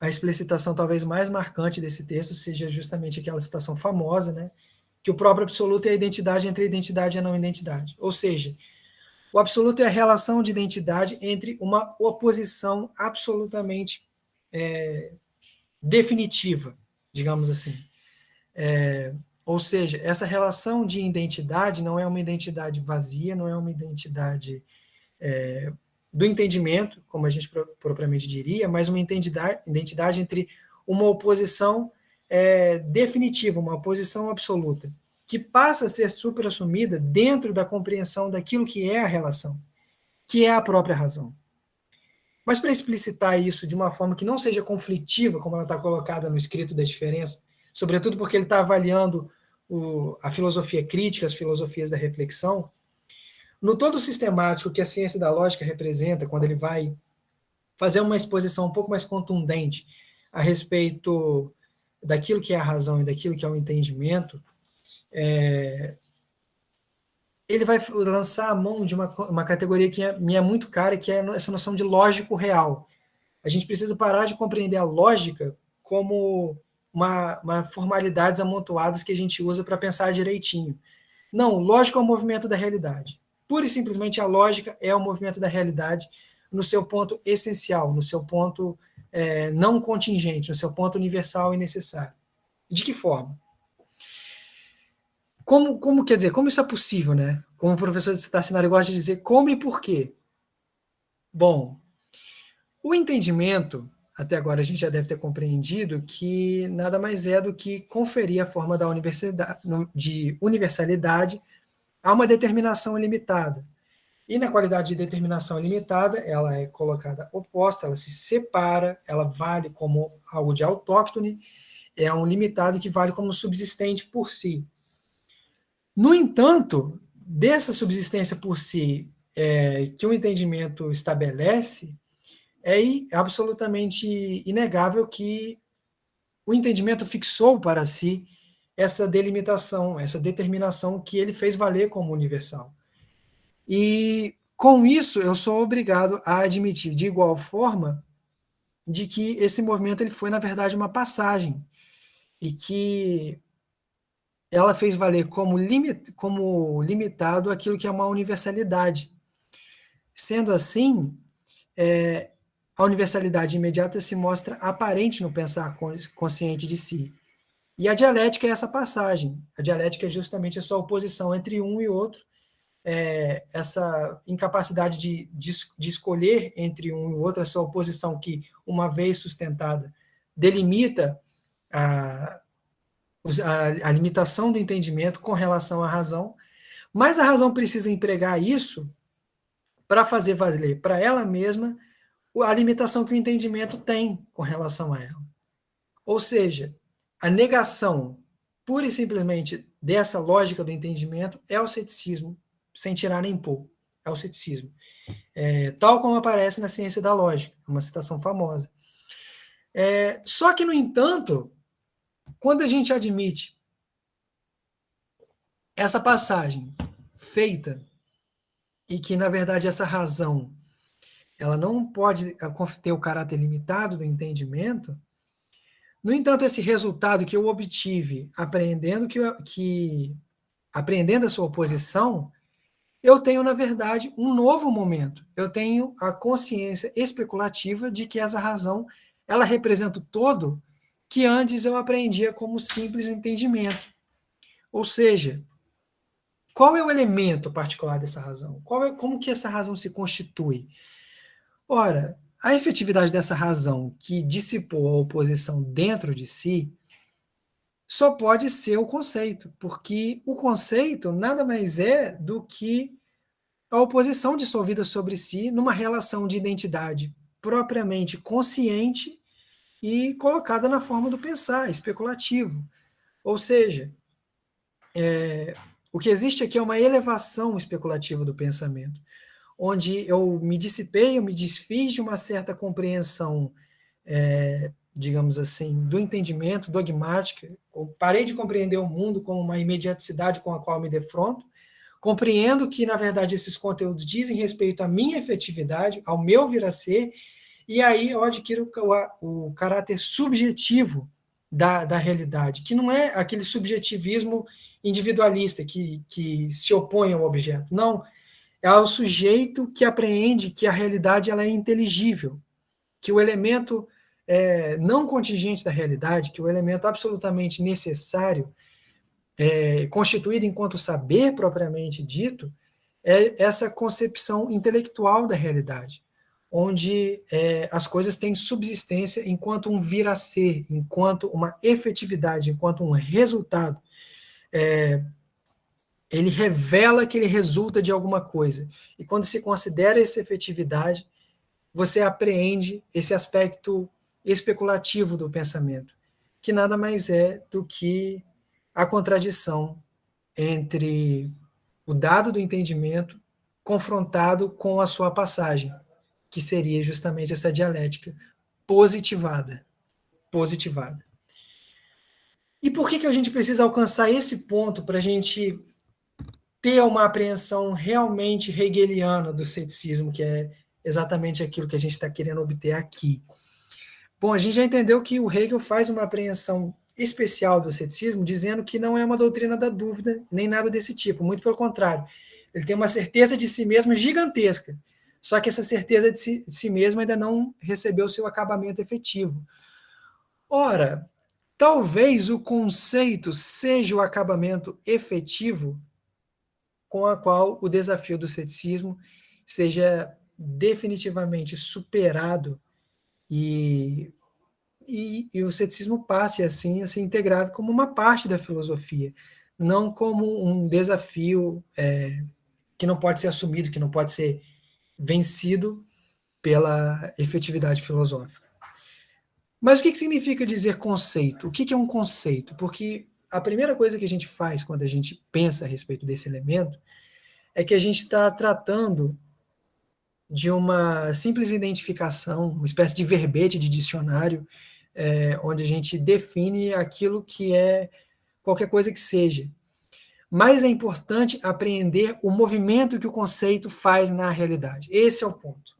a explicitação talvez mais marcante desse texto seja justamente aquela citação famosa, né, que o próprio absoluto é a identidade entre a identidade e a não identidade. Ou seja, o absoluto é a relação de identidade entre uma oposição absolutamente definitiva, digamos assim. Ou seja, essa relação de identidade não é uma identidade vazia, não é uma identidade do entendimento, como a gente propriamente diria, mas uma identidade entre uma oposição definitiva, uma oposição absoluta. que passa a ser superassumida dentro da compreensão daquilo que é a relação, que é a própria razão. Mas para explicitar isso de uma forma que não seja conflitiva, como ela está colocada no escrito da diferença, sobretudo porque ele está avaliando a filosofia crítica, as filosofias da reflexão, no todo sistemático que a ciência da lógica representa, quando ele vai fazer uma exposição um pouco mais contundente a respeito daquilo que é a razão e daquilo que é o entendimento, ele vai lançar a mão de uma categoria que me é muito cara, que é essa noção de lógico real. A gente precisa parar de compreender a lógica como uma formalidades amontoadas que a gente usa para pensar direitinho. Não, lógica é o movimento da realidade. Pura e simplesmente a lógica é o movimento da realidade no seu ponto essencial, no seu ponto não contingente, no seu ponto universal e necessário. De que forma? Como quer dizer, como isso é possível, né? Como o professor Tassinari gosta de dizer, como e por quê? Bom, o entendimento, até agora a gente já deve ter compreendido que nada mais é do que conferir a forma de universalidade a uma determinação limitada. E na qualidade de determinação limitada, ela é colocada oposta, ela se separa, ela vale como algo de autóctone, é um limitado que vale como subsistente por si. No entanto, dessa subsistência por si que o entendimento estabelece, é absolutamente inegável que o entendimento fixou para si essa delimitação, essa determinação que ele fez valer como universal. E, com isso, eu sou obrigado a admitir, de igual forma, de que esse movimento ele foi, na verdade, uma passagem, e que ela fez valer como limitado aquilo que é uma universalidade. Sendo assim, a universalidade imediata se mostra aparente no pensar consciente de si. E a dialética é essa passagem. A dialética é justamente essa oposição entre um e outro, essa incapacidade de escolher entre um e outro, essa oposição que, uma vez sustentada, delimita a limitação do entendimento com relação à razão, mas a razão precisa empregar isso para fazer valer para ela mesma a limitação que o entendimento tem com relação a ela. Ou seja, a negação pura e simplesmente dessa lógica do entendimento é o ceticismo, sem tirar nem pôr. É o ceticismo. Tal como aparece na ciência da lógica, uma citação famosa. Só que, no entanto, quando a gente admite essa passagem feita e que, na verdade, essa razão ela não pode ter o caráter limitado do entendimento, no entanto, esse resultado que eu obtive aprendendo aprendendo a sua oposição, eu tenho, na verdade, um novo momento. Eu tenho a consciência especulativa de que essa razão ela representa o todo que antes eu aprendia como simples entendimento. Ou seja, qual é o elemento particular dessa razão? Como que essa razão se constitui? Ora, a efetividade dessa razão que dissipou a oposição dentro de si só pode ser o conceito, porque o conceito nada mais é do que a oposição dissolvida sobre si numa relação de identidade propriamente consciente e colocada na forma do pensar, especulativo. Ou seja, o que existe aqui é uma elevação especulativa do pensamento, onde eu me dissipei, eu me desfiz de uma certa compreensão, digamos assim, do entendimento dogmática, parei de compreender o mundo como uma imediaticidade com a qual me defronto, compreendo que, na verdade, esses conteúdos dizem respeito à minha efetividade, ao meu vir a ser, e aí eu adquiro o caráter subjetivo da realidade, que não é aquele subjetivismo individualista que se opõe ao objeto, não, é o sujeito que apreende que a realidade ela é inteligível, que o elemento não contingente da realidade, que o elemento absolutamente necessário, constituído enquanto saber propriamente dito, é essa concepção intelectual da realidade, onde as coisas têm subsistência enquanto um vir a ser, enquanto uma efetividade, enquanto um resultado ele revela que ele resulta de alguma coisa. E quando se considera essa efetividade, você apreende esse aspecto especulativo do pensamento, que nada mais é do que a contradição entre o dado do entendimento confrontado com a sua passagem, que seria justamente essa dialética positivada. Positivada. E por que a gente precisa alcançar esse ponto para a gente ter uma apreensão realmente hegeliana do ceticismo, que é exatamente aquilo que a gente está querendo obter aqui? Bom, a gente já entendeu que o Hegel faz uma apreensão especial do ceticismo, dizendo que não é uma doutrina da dúvida, nem nada desse tipo, muito pelo contrário. Ele tem uma certeza de si mesmo gigantesca, só que essa certeza de si mesmo ainda não recebeu seu acabamento efetivo. Ora, talvez o conceito seja o acabamento efetivo com a qual o desafio do ceticismo seja definitivamente superado e o ceticismo passe assim a ser integrado como uma parte da filosofia, não como um desafio que não pode ser assumido, que não pode ser vencido pela efetividade filosófica. Mas o que significa dizer conceito? O que é um conceito? Porque a primeira coisa que a gente faz quando a gente pensa a respeito desse elemento é que a gente está tratando de uma simples identificação, uma espécie de verbete de dicionário, onde a gente define aquilo que é qualquer coisa que seja. Mas é importante apreender o movimento que o conceito faz na realidade. Esse é o ponto.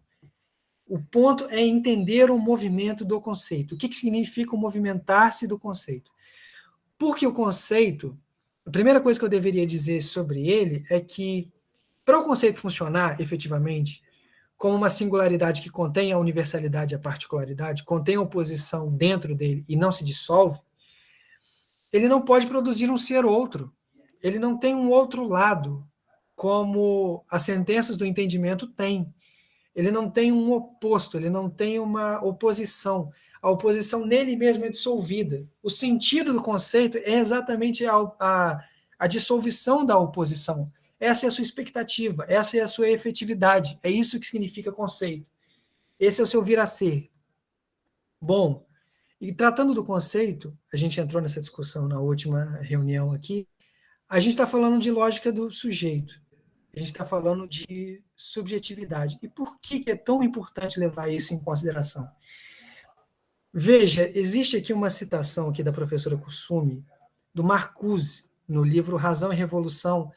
O ponto é entender o movimento do conceito. O que significa o movimentar-se do conceito? Porque o conceito, a primeira coisa que eu deveria dizer sobre ele é que, para o conceito funcionar efetivamente, como uma singularidade que contém a universalidade e a particularidade, contém a oposição dentro dele e não se dissolve, ele não pode produzir um ser outro. Ele não tem um outro lado, como as sentenças do entendimento têm. Ele não tem um oposto, ele não tem uma oposição. A oposição nele mesmo é dissolvida. O sentido do conceito é exatamente a dissolução da oposição. Essa é a sua expectativa, essa é a sua efetividade. É isso que significa conceito. Esse é o seu vir a ser. Bom, e tratando do conceito, a gente entrou nessa discussão na última reunião aqui, a gente está falando de lógica do sujeito. A gente está falando de subjetividade. E por que é tão importante levar isso em consideração? Veja, existe aqui uma citação aqui da professora Kusumi, do Marcuse, no livro Razão e Revolução,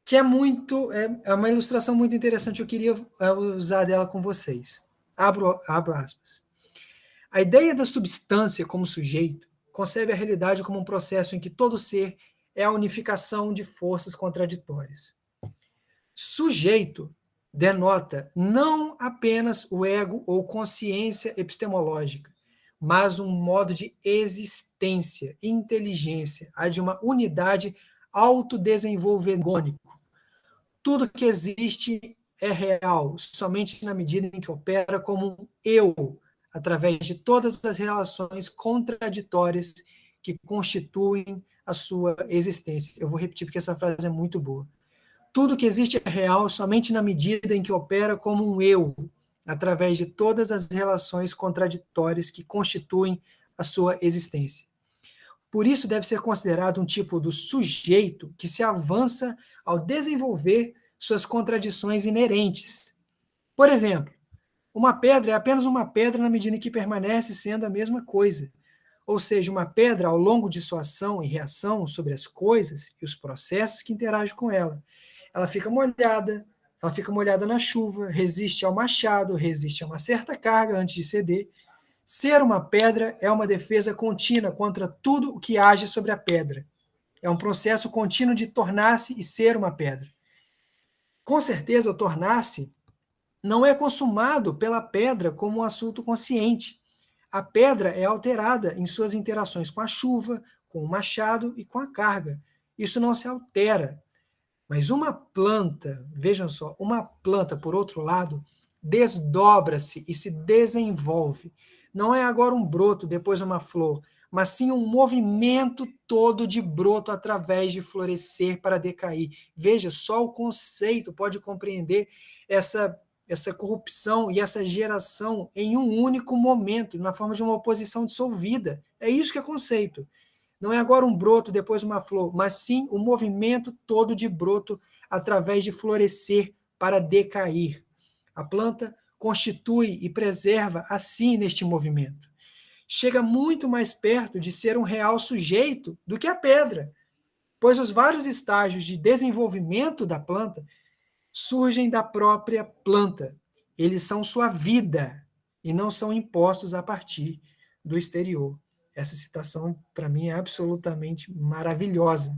que é uma ilustração muito interessante, eu queria usar dela com vocês. Abro aspas. A ideia da substância como sujeito concebe a realidade como um processo em que todo ser é a unificação de forças contraditórias. Sujeito denota não apenas o ego ou consciência epistemológica, mas um modo de existência, inteligência, a de uma unidade autodesenvolvegônico. Tudo que existe é real, somente na medida em que opera como um eu, através de todas as relações contraditórias que constituem a sua existência. Eu vou repetir porque essa frase é muito boa. Tudo que existe é real somente na medida em que opera como um eu, através de todas as relações contraditórias que constituem a sua existência. Por isso deve ser considerado um tipo do sujeito que se avança ao desenvolver suas contradições inerentes. Por exemplo, uma pedra é apenas uma pedra na medida em que permanece sendo a mesma coisa. Ou seja, uma pedra, ao longo de sua ação e reação sobre as coisas e os processos que interagem com ela, ela fica molhada na chuva, resiste ao machado, resiste a uma certa carga antes de ceder. Ser uma pedra é uma defesa contínua contra tudo o que age sobre a pedra. É um processo contínuo de tornar-se e ser uma pedra. Com certeza, o tornar-se não é consumado pela pedra como um assunto consciente. A pedra é alterada em suas interações com a chuva, com o machado e com a carga. Isso não se altera. Mas uma planta, vejam só, uma planta, por outro lado, desdobra-se e se desenvolve. Não é agora um broto, depois uma flor, mas sim um movimento todo de broto através de florescer para decair. Veja, só o conceito pode compreender essa corrupção e essa geração em um único momento, na forma de uma oposição dissolvida. É isso que é conceito. Não é agora um broto, depois uma flor, mas sim o movimento todo de broto através de florescer para decair. A planta constitui e preserva assim neste movimento. Chega muito mais perto de ser um real sujeito do que a pedra, pois os vários estágios de desenvolvimento da planta surgem da própria planta. Eles são sua vida e não são impostos a partir do exterior. Essa citação, para mim, é absolutamente maravilhosa.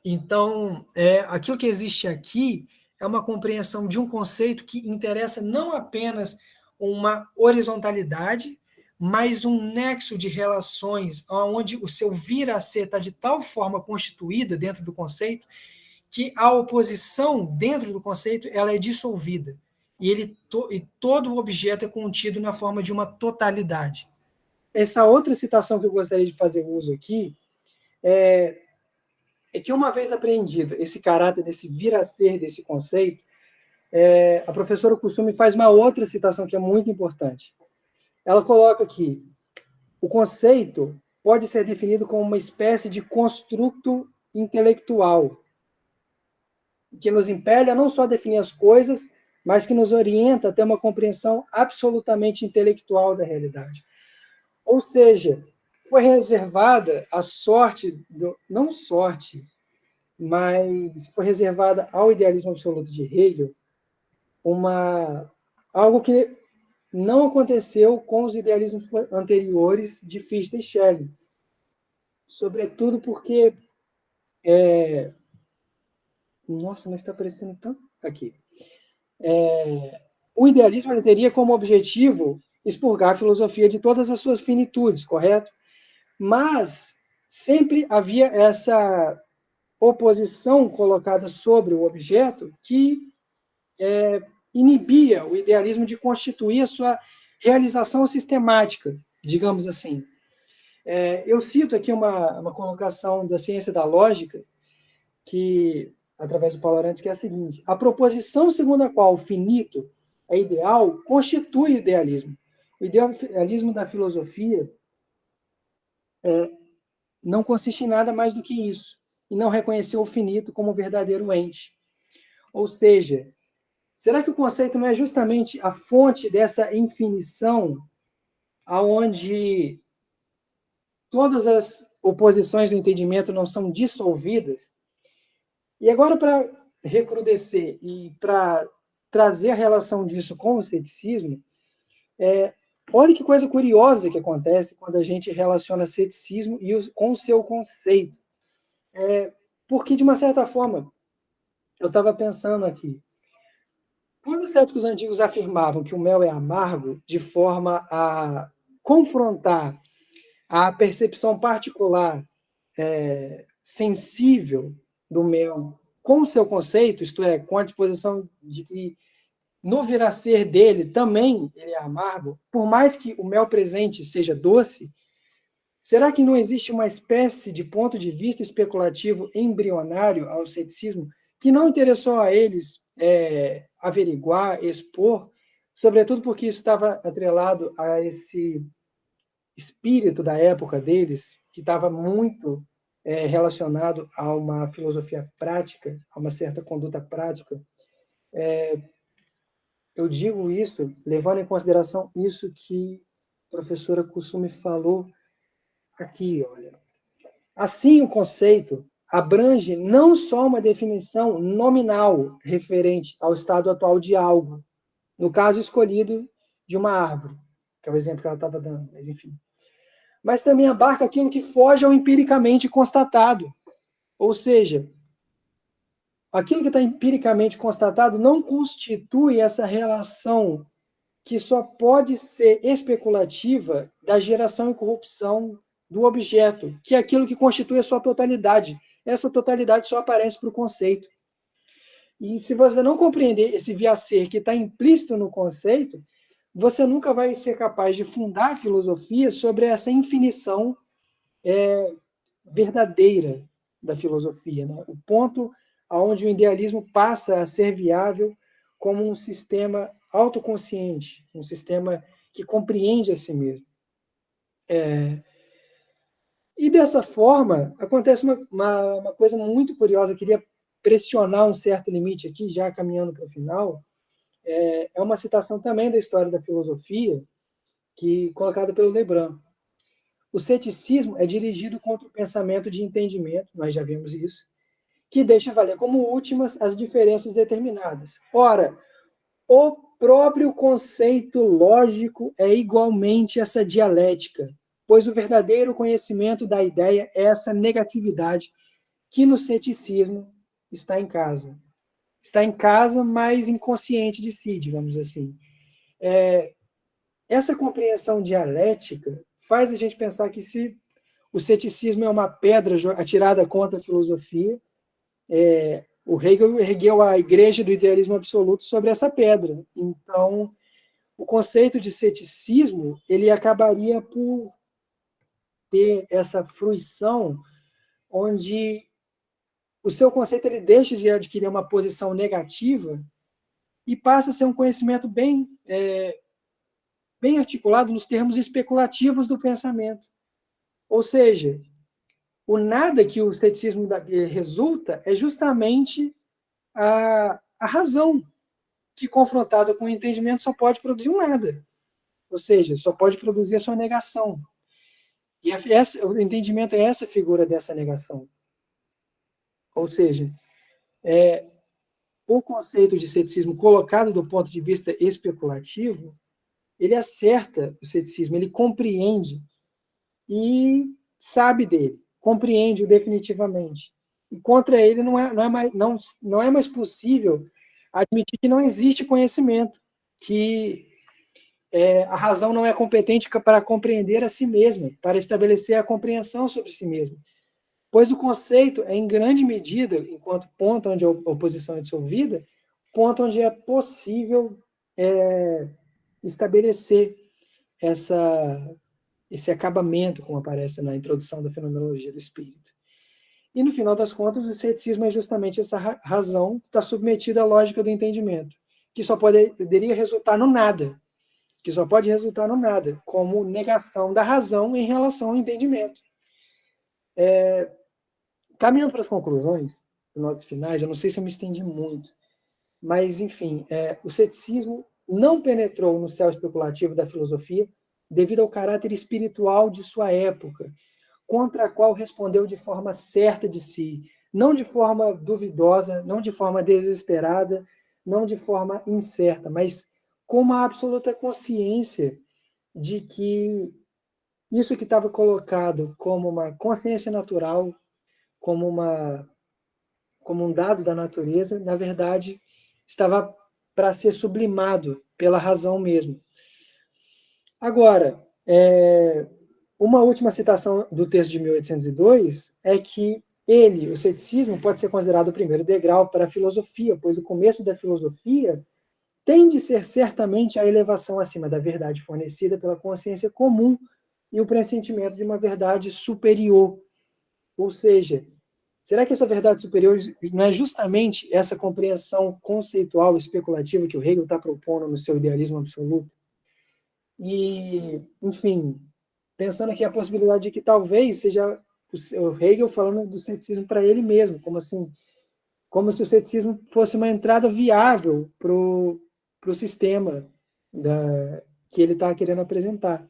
Então, aquilo que existe aqui é uma compreensão de um conceito que interessa não apenas uma horizontalidade, mas um nexo de relações onde o seu vir a ser está de tal forma constituído dentro do conceito que a oposição dentro do conceito ela é dissolvida e todo o objeto é contido na forma de uma totalidade. Essa outra citação que eu gostaria de fazer uso aqui é que uma vez apreendido esse caráter desse vir a ser desse conceito, a professora Kusumi faz uma outra citação que é muito importante. Ela coloca aqui: o conceito pode ser definido como uma espécie de construto intelectual que nos impele a não só definir as coisas, mas que nos orienta a ter uma compreensão absolutamente intelectual da realidade. Ou seja, foi reservada a sorte, não sorte, mas foi reservada ao idealismo absoluto de Hegel algo que não aconteceu com os idealismos anteriores de Fichte e Schelling. Sobretudo porque... Nossa, mas está aparecendo tanto aqui. O idealismo ele teria como objetivo expurgar a filosofia de todas as suas finitudes, correto? Mas sempre havia essa oposição colocada sobre o objeto que inibia o idealismo de constituir a sua realização sistemática, digamos assim. Eu cito aqui uma colocação da ciência da lógica, que, através do Paulo Arantes, que é a seguinte: a proposição segundo a qual o finito é ideal constitui o idealismo. O idealismo da filosofia não consiste em nada mais do que isso, e não reconheceu o finito como verdadeiro ente. Ou seja, será que o conceito não é justamente a fonte dessa infinição, aonde todas as oposições do entendimento não são dissolvidas? E agora, para recrudescer e para trazer a relação disso com o ceticismo, olha que coisa curiosa que acontece quando a gente relaciona ceticismo com o seu conceito. Porque, de uma certa forma, eu estava pensando aqui, quando os céticos antigos afirmavam que o mel é amargo, de forma a confrontar a percepção particular sensível do mel com o seu conceito, isto é, com a disposição de que no vir a ser dele também ele é amargo, por mais que o mel presente seja doce, será que não existe uma espécie de ponto de vista especulativo embrionário ao ceticismo que não interessou a eles averiguar, expor, sobretudo porque isso estava atrelado a esse espírito da época deles, que estava muito relacionado a uma filosofia prática, a uma certa conduta prática. Eu digo isso levando em consideração isso que a professora Kusumi falou aqui. Olha. Assim, o conceito abrange não só uma definição nominal referente ao estado atual de algo, no caso escolhido de uma árvore, que é o exemplo que ela estava dando, mas enfim. Mas também abarca aquilo que foge ao empiricamente constatado. Ou seja, aquilo que está empiricamente constatado não constitui essa relação que só pode ser especulativa da geração e corrupção do objeto, que é aquilo que constitui a sua totalidade. Essa totalidade só aparece para o conceito. E se você não compreender esse via ser que está implícito no conceito, você nunca vai ser capaz de fundar a filosofia sobre essa infinição verdadeira da filosofia, né? O ponto onde o idealismo passa a ser viável como um sistema autoconsciente, um sistema que compreende a si mesmo. E dessa forma, acontece uma coisa muito curiosa, eu queria pressionar um certo limite aqui, já caminhando para o final, é uma citação também da história da filosofia, colocada pelo Lebrun. O ceticismo é dirigido contra o pensamento de entendimento, nós já vimos isso, que deixa valer como últimas as diferenças determinadas. Ora, o próprio conceito lógico é igualmente essa dialética, pois o verdadeiro conhecimento da ideia é essa negatividade que no ceticismo está em casa. Está em casa, mas inconsciente de si, digamos assim. Essa compreensão dialética faz a gente pensar que se o ceticismo é uma pedra atirada contra a filosofia, o Hegel ergueu a igreja do idealismo absoluto sobre essa pedra. Então, o conceito de ceticismo ele acabaria por ter essa fruição onde o seu conceito ele deixa de adquirir uma posição negativa e passa a ser um conhecimento bem articulado nos termos especulativos do pensamento. Ou seja, o nada que o ceticismo resulta é justamente a razão que, confrontada com o entendimento, só pode produzir um nada. Ou seja, só pode produzir a sua negação. E o entendimento é essa figura dessa negação. Ou seja, o conceito de ceticismo colocado do ponto de vista especulativo, ele acerta o ceticismo, ele compreende e sabe dele, compreende-o definitivamente. E contra ele não é mais possível admitir que não existe conhecimento, que a razão não é competente para compreender a si mesma, para estabelecer a compreensão sobre si mesma. Pois o conceito é, em grande medida, enquanto ponto onde a oposição é dissolvida, ponto onde é possível estabelecer esse acabamento, como aparece na introdução da Fenomenologia do Espírito. E, no final das contas, o ceticismo é justamente essa razão que está submetida à lógica do entendimento, que só poderia resultar no nada, que só pode resultar no nada, como negação da razão em relação ao entendimento. Caminhando para as conclusões, notas finais, eu não sei se eu me estendi muito, mas, enfim, o ceticismo não penetrou no céu especulativo da filosofia devido ao caráter espiritual de sua época, contra a qual respondeu de forma certa de si, não de forma duvidosa, não de forma desesperada, não de forma incerta, mas com uma absoluta consciência de que isso que estava colocado como uma consciência natural, como um dado da natureza, na verdade, estava para ser sublimado pela razão mesmo. Agora, uma última citação do texto de 1802 é que o ceticismo, pode ser considerado o primeiro degrau para a filosofia, pois o começo da filosofia tem de ser certamente a elevação acima da verdade fornecida pela consciência comum e o pressentimento de uma verdade superior. Ou seja, será que essa verdade superior não é justamente essa compreensão conceitual especulativa que o Hegel está propondo no seu idealismo absoluto? E, enfim, pensando aqui a possibilidade de que talvez seja o Hegel falando do ceticismo para ele mesmo, como assim, como se o ceticismo fosse uma entrada viável para o sistema que ele está querendo apresentar.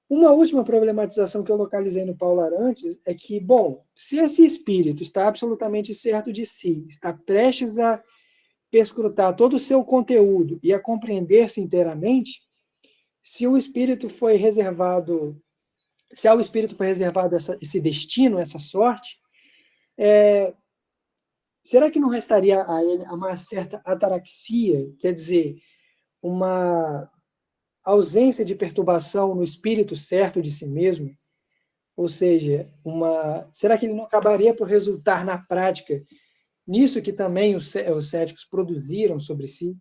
Uma última problematização que eu localizei no Paulo Arantes é que, bom, se esse espírito está absolutamente certo de si, está prestes a perscrutar todo o seu conteúdo e a compreender-se inteiramente, se ao espírito foi reservado esse destino, essa sorte, será que não restaria a ele uma certa ataraxia, quer dizer, uma ausência de perturbação no espírito certo de si mesmo? Ou seja, será que ele não acabaria por resultar na prática nisso que também os céticos produziram sobre si?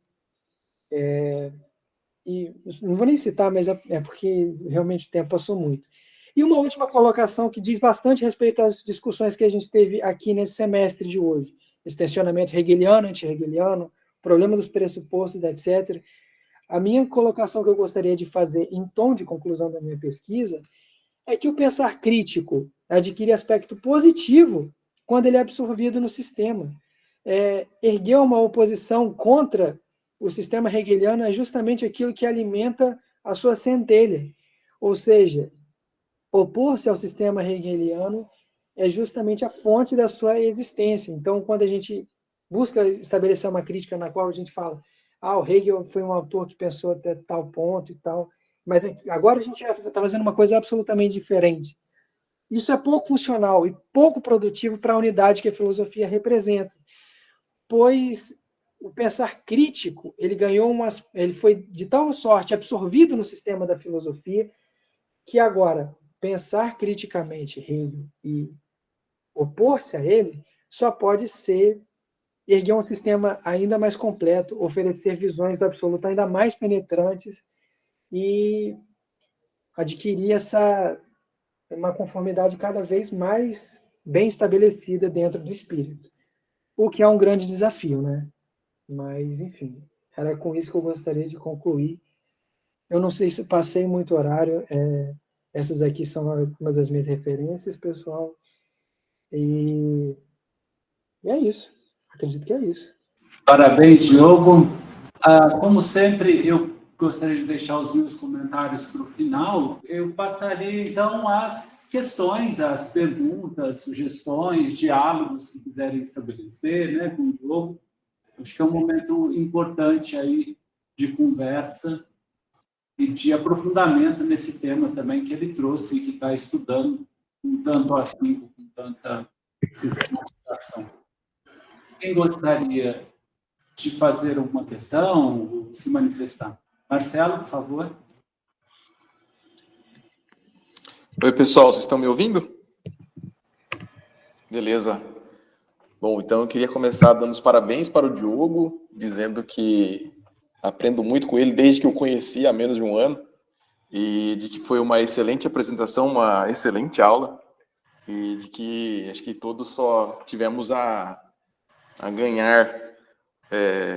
e não vou nem citar, mas é porque realmente o tempo passou muito. E uma última colocação que diz bastante respeito às discussões que a gente teve aqui nesse semestre de hoje. Esse tensionamento hegeliano, anti-hegeliano, problema dos pressupostos, etc. A minha colocação que eu gostaria de fazer em tom de conclusão da minha pesquisa é que o pensar crítico adquire aspecto positivo quando ele é absorvido no sistema. Erguer uma oposição contra o sistema hegeliano é justamente aquilo que alimenta a sua centelha. Ou seja, opor-se ao sistema hegeliano é justamente a fonte da sua existência. Então, quando a gente busca estabelecer uma crítica na qual a gente fala o Hegel foi um autor que pensou até tal ponto e tal, mas agora a gente está fazendo uma coisa absolutamente diferente. Isso é pouco funcional e pouco produtivo para a unidade que a filosofia representa, pois o pensar crítico, ele foi de tal sorte absorvido no sistema da filosofia que agora pensar criticamente Hegel e opor-se a ele só pode ser erguer um sistema ainda mais completo, oferecer visões da absoluta ainda mais penetrantes e adquirir uma conformidade cada vez mais bem estabelecida dentro do espírito. O que é um grande desafio, né? Mas, enfim, era com isso que eu gostaria de concluir. Eu não sei se passei muito horário, essas aqui são algumas das minhas referências, pessoal, e é isso. Acredito que é isso. Parabéns, Diogo. Como sempre, eu gostaria de deixar os meus comentários para o final. Eu passaria, então, às questões, às perguntas, sugestões, diálogos que quiserem estabelecer, né, com o Diogo. Acho que é um momento importante aí de conversa e de aprofundamento nesse tema também que ele trouxe e que está estudando com tanto afinco, com tanta sistematização. Quem gostaria de fazer uma questão ou se manifestar? Marcelo, por favor. Oi, pessoal, vocês estão me ouvindo? Beleza. Bom, então eu queria começar dando os parabéns para o Diogo, dizendo que aprendo muito com ele desde que eu conheci há menos de um ano, e de que foi uma excelente apresentação, uma excelente aula, e de que acho que todos só tivemos a ganhar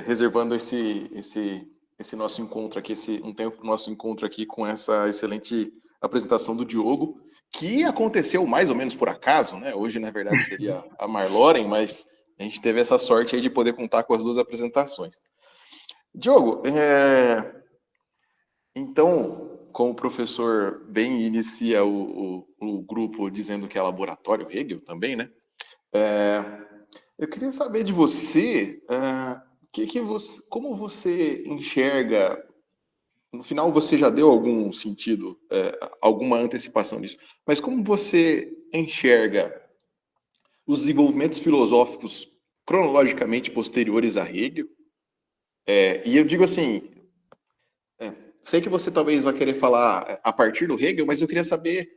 reservando esse nosso encontro aqui, um tempo para o nosso encontro aqui com essa excelente apresentação do Diogo, que aconteceu mais ou menos por acaso, né? Hoje, na verdade, seria a Marloren, mas a gente teve essa sorte aí de poder contar com as duas apresentações. Diogo, então, como o professor bem inicia o grupo dizendo que é laboratório Hegel também, né? Eu queria saber de você, como você enxerga. No final, você já deu algum sentido, alguma antecipação nisso, mas como você enxerga os desenvolvimentos filosóficos cronologicamente posteriores a Hegel? E eu digo assim, sei que você talvez vai querer falar a partir do Hegel, mas eu queria saber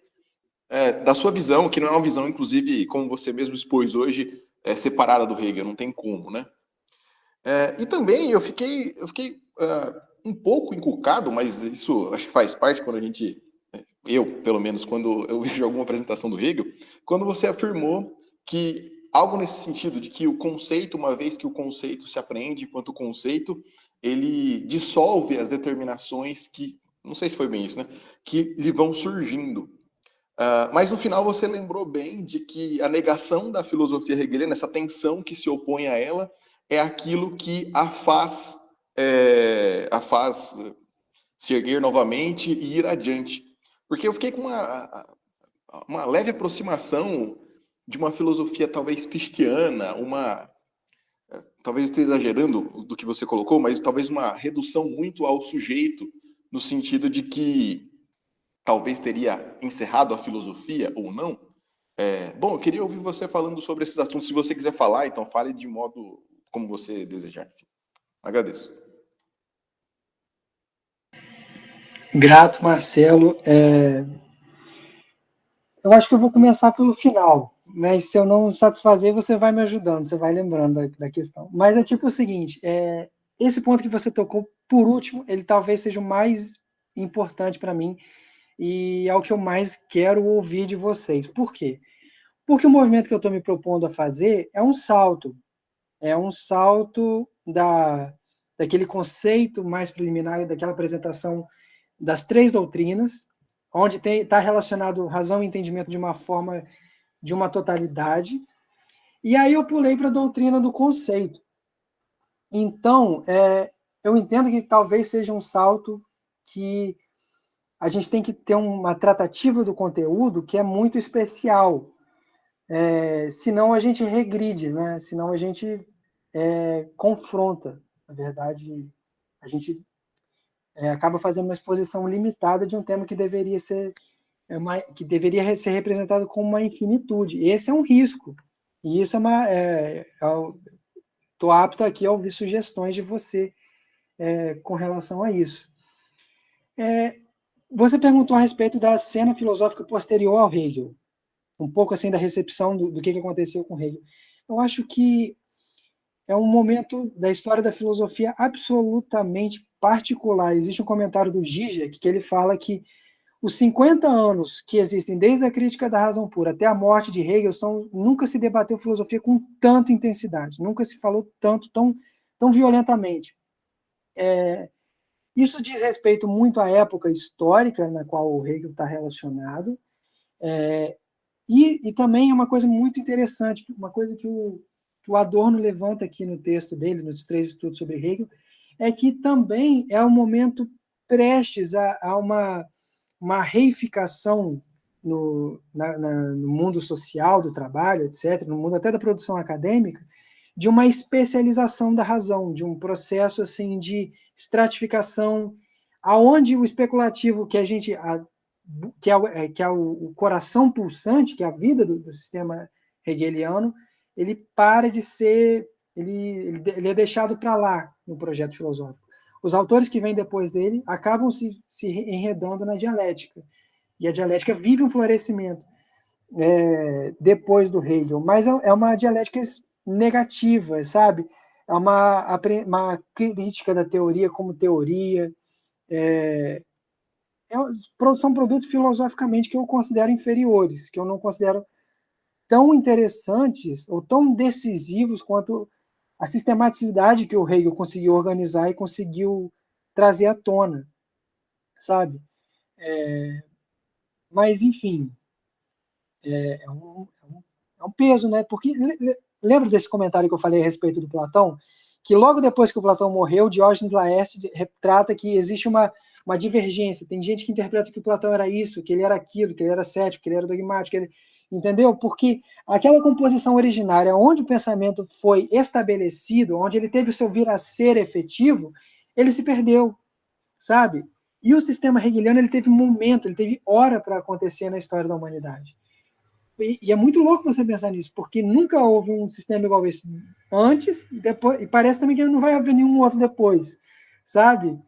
da sua visão, que não é uma visão, inclusive, como você mesmo expôs hoje, separada do Hegel, não tem como, né? E também eu fiquei um pouco encucado, mas isso acho que faz parte quando eu, pelo menos, quando eu vejo alguma apresentação do Hegel, quando você afirmou que algo nesse sentido, de que o conceito, uma vez que o conceito se apreende enquanto conceito, ele dissolve as determinações que, não sei se foi bem isso, né, que lhe vão surgindo. Mas no final você lembrou bem de que a negação da filosofia hegeliana, essa tensão que se opõe a ela, é aquilo que a faz se erguer novamente e ir adiante. Porque eu fiquei com uma leve aproximação de uma filosofia talvez fichtiana, talvez esteja exagerando do que você colocou, mas talvez uma redução muito ao sujeito, no sentido de que talvez teria encerrado a filosofia ou não. Bom, eu queria ouvir você falando sobre esses assuntos. Se você quiser falar, então fale de modo como você desejar. Enfim, agradeço. Grato, Marcelo. Eu acho que eu vou começar pelo final, mas se eu não satisfazer, você vai me ajudando, você vai lembrando da questão. Mas é tipo o seguinte, esse ponto que você tocou por último, ele talvez seja o mais importante para mim e é o que eu mais quero ouvir de vocês. Por quê? Porque o movimento que eu estou me propondo a fazer é um salto. É um salto daquele conceito mais preliminar, daquela apresentação das 3 doutrinas, onde está relacionado razão e entendimento de uma forma, de uma totalidade. E aí eu pulei para a doutrina do conceito. Então, eu entendo que talvez seja um salto que a gente tem que ter uma tratativa do conteúdo que é muito especial. Senão a gente regride, né? Senão a gente confronta. Na verdade, a gente acaba fazendo uma exposição limitada de um tema que deveria ser representado como uma infinitude. Esse é um risco. E isso estou apto aqui a ouvir sugestões de você com relação a isso. Você perguntou a respeito da cena filosófica posterior ao Hegel, um pouco assim da recepção do que aconteceu com Hegel. Eu acho que é um momento da história da filosofia absolutamente particular. Existe um comentário do Zizek que ele fala que os 50 anos que existem desde a crítica da razão pura até a morte de Hegel nunca se debateu filosofia com tanta intensidade, nunca se falou tanto, tão violentamente. Isso diz respeito muito à época histórica na qual o Hegel está relacionado, e também é uma coisa muito interessante, uma coisa que o Adorno levanta aqui no texto dele, nos 3 estudos sobre Hegel, é que também é um momento prestes a uma reificação no mundo social, do trabalho, etc., no mundo até da produção acadêmica, de uma especialização da razão, de um processo assim de estratificação, aonde o especulativo que que é o coração pulsante, que é a vida do sistema hegeliano, ele para de ser, ele é deixado para lá no projeto filosófico. Os autores que vêm depois dele acabam se enredando na dialética, e a dialética vive um florescimento depois do Hegel, mas é uma dialética negativa, sabe? É uma crítica da teoria como teoria, são produtos filosoficamente que eu considero inferiores, que eu não considero tão interessantes ou tão decisivos quanto a sistematicidade que o Hegel conseguiu organizar e conseguiu trazer à tona, sabe? Mas, enfim, é um peso, né? Porque lembra desse comentário que eu falei a respeito do Platão? Que logo depois que o Platão morreu, Diógenes Laércio retrata que existe uma divergência. Tem gente que interpreta que o Platão era isso, que ele era aquilo, que ele era cético, que ele era dogmático, entendeu? Porque aquela composição originária, onde o pensamento foi estabelecido, onde ele teve o seu vir a ser efetivo, ele se perdeu, sabe? E o sistema hegeliano, ele teve momento, ele teve hora para acontecer na história da humanidade. E é muito louco você pensar nisso, porque nunca houve um sistema igual esse antes e depois, e parece também que não vai haver nenhum outro depois, sabe?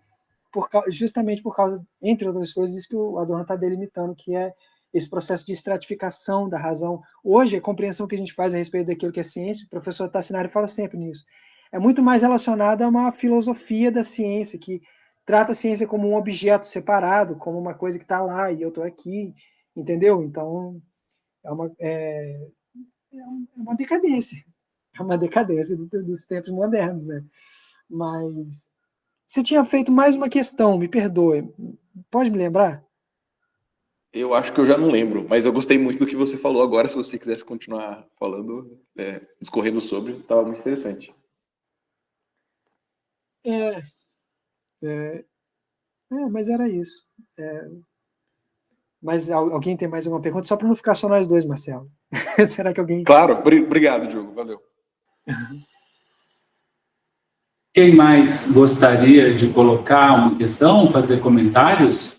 Justamente por causa, entre outras coisas, isso que o Adorno está delimitando, que é esse processo de estratificação da razão. Hoje, a compreensão que a gente faz a respeito daquilo que é ciência, o professor Tassinari fala sempre nisso, é muito mais relacionada a uma filosofia da ciência, que trata a ciência como um objeto separado, como uma coisa que está lá e eu estou aqui, entendeu? Então, é uma decadência. É uma decadência dos tempos modernos, né? Mas você tinha feito mais uma questão, me perdoe. Pode me lembrar? Eu acho que eu já não lembro, mas eu gostei muito do que você falou agora. Se você quisesse continuar falando, discorrendo sobre, estava muito interessante. Mas era isso. Mas alguém tem mais alguma pergunta? Só para não ficar só nós dois, Marcelo. Será que alguém... Claro, obrigado, Diogo, valeu. Quem mais gostaria de colocar uma questão, fazer comentários?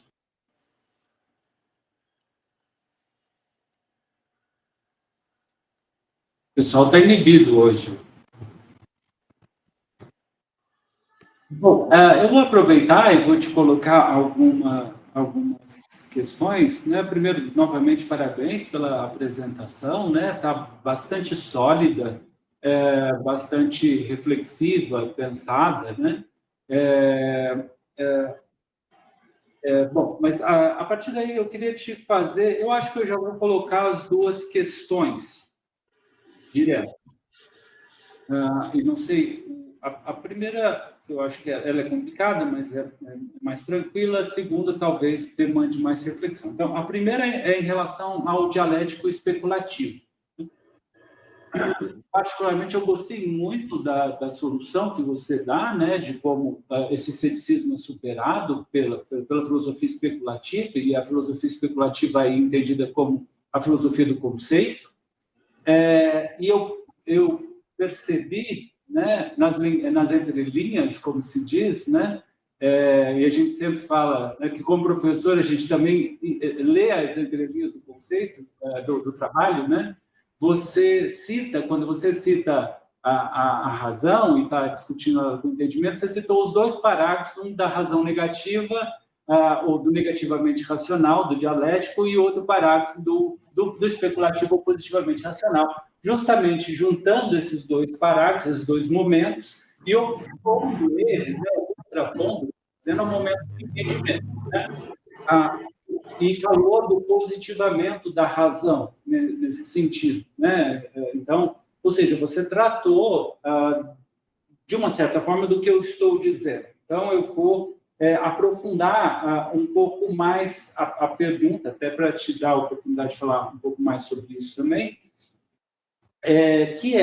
O pessoal está inibido hoje. Bom, eu vou aproveitar e vou te colocar algumas questões, né? Primeiro, novamente, parabéns pela apresentação, né? Está bastante sólida, bastante reflexiva, pensada, né? Bom, mas a partir daí eu queria te fazer... Eu acho que eu já vou colocar as duas questões direto. E não sei, a primeira, eu acho que ela é complicada, mas é mais tranquila. A segunda, talvez, demande mais reflexão. Então, a primeira é em relação ao dialético especulativo. Particularmente, eu gostei muito da solução que você dá, né, de como esse ceticismo é superado pela filosofia especulativa, e a filosofia especulativa aí entendida como a filosofia do conceito. E eu percebi, né, nas entrelinhas, como se diz, né, e a gente sempre fala, né, que, como professor, a gente também lê as entrelinhas do conceito, do trabalho, né? Quando você cita a razão e está discutindo o entendimento, você citou os dois parágrafos, um da razão negativa, ou do negativamente racional, do dialético, e outro parágrafo do especulativo ou positivamente racional, justamente juntando esses dois parágrafos, esses dois momentos, e opondo eles, né, contrapondo, sendo um momento de entendimento, né? E falou do positivamento da razão, né, nesse sentido, né? Então, ou seja, você tratou, de uma certa forma, do que eu estou dizendo. Então, eu vou aprofundar um pouco mais a pergunta, até para te dar a oportunidade de falar um pouco mais sobre isso também, que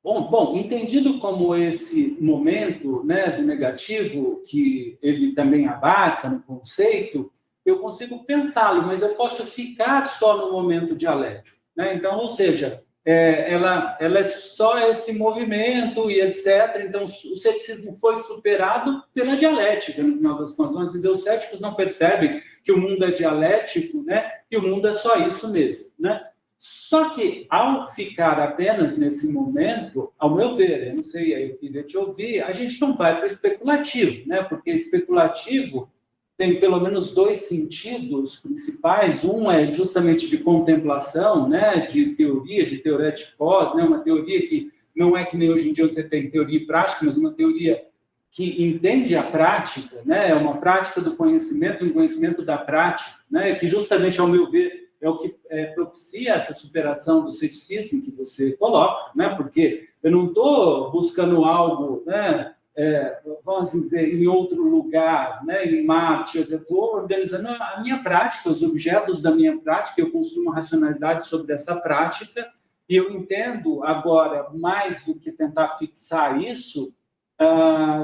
bom, entendido como esse momento, né, do negativo, que ele também abarca no conceito, eu consigo pensá-lo, mas eu posso ficar só no momento dialético, né? Então, ou seja, ela é só esse movimento e etc. Então, o ceticismo foi superado pela dialética, no final das contas. Vamos dizer, os céticos não percebem que o mundo é dialético, né? E o mundo é só isso mesmo, né? Só que, ao ficar apenas nesse momento, ao meu ver, eu não sei, aí eu queria te ouvir, a gente não vai para o especulativo, né? Porque especulativo tem pelo menos dois sentidos principais. Um é justamente de contemplação, né? De teoria, de teoretikos, né? Uma teoria que não é que nem hoje em dia você tem teoria e prática, mas uma teoria que entende a prática, né? É uma prática do conhecimento, um conhecimento da prática, né? Que justamente, ao meu ver, é o que propicia essa superação do ceticismo que você coloca, né? Porque eu não estou buscando algo, né? Vamos dizer, em outro lugar, né? Em Marte, eu estou organizando a minha prática, os objetos da minha prática, eu construo uma racionalidade sobre essa prática, e eu entendo agora, mais do que tentar fixar isso,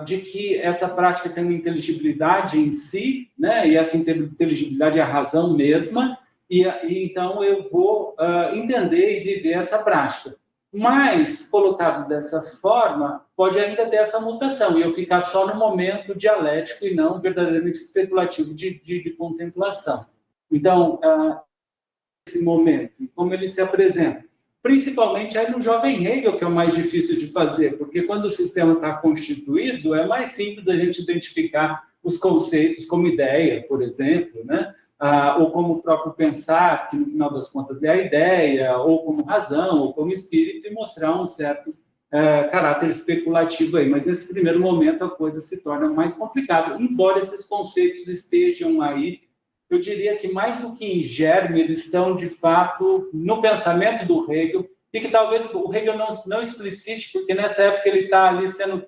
de que essa prática tem uma inteligibilidade em si, né? E essa inteligibilidade é a razão mesma, e então eu vou entender e viver essa prática. Mas, colocado dessa forma, pode ainda ter essa mutação, e eu ficar só no momento dialético e não verdadeiramente especulativo de contemplação. Então, esse momento, como ele se apresenta, principalmente aí no jovem Hegel, que é o mais difícil de fazer, porque quando o sistema está constituído, é mais simples da gente identificar os conceitos como ideia, por exemplo, né? Ou como o próprio pensar, que no final das contas é a ideia, ou como razão, ou como espírito, e mostrar um certo caráter especulativo aí. Mas nesse primeiro momento a coisa se torna mais complicada, embora esses conceitos estejam aí. Eu diria que, mais do que em germe, eles estão, de fato, no pensamento do Hegel, e que talvez o Hegel não explicite, porque nessa época ele está ali sendo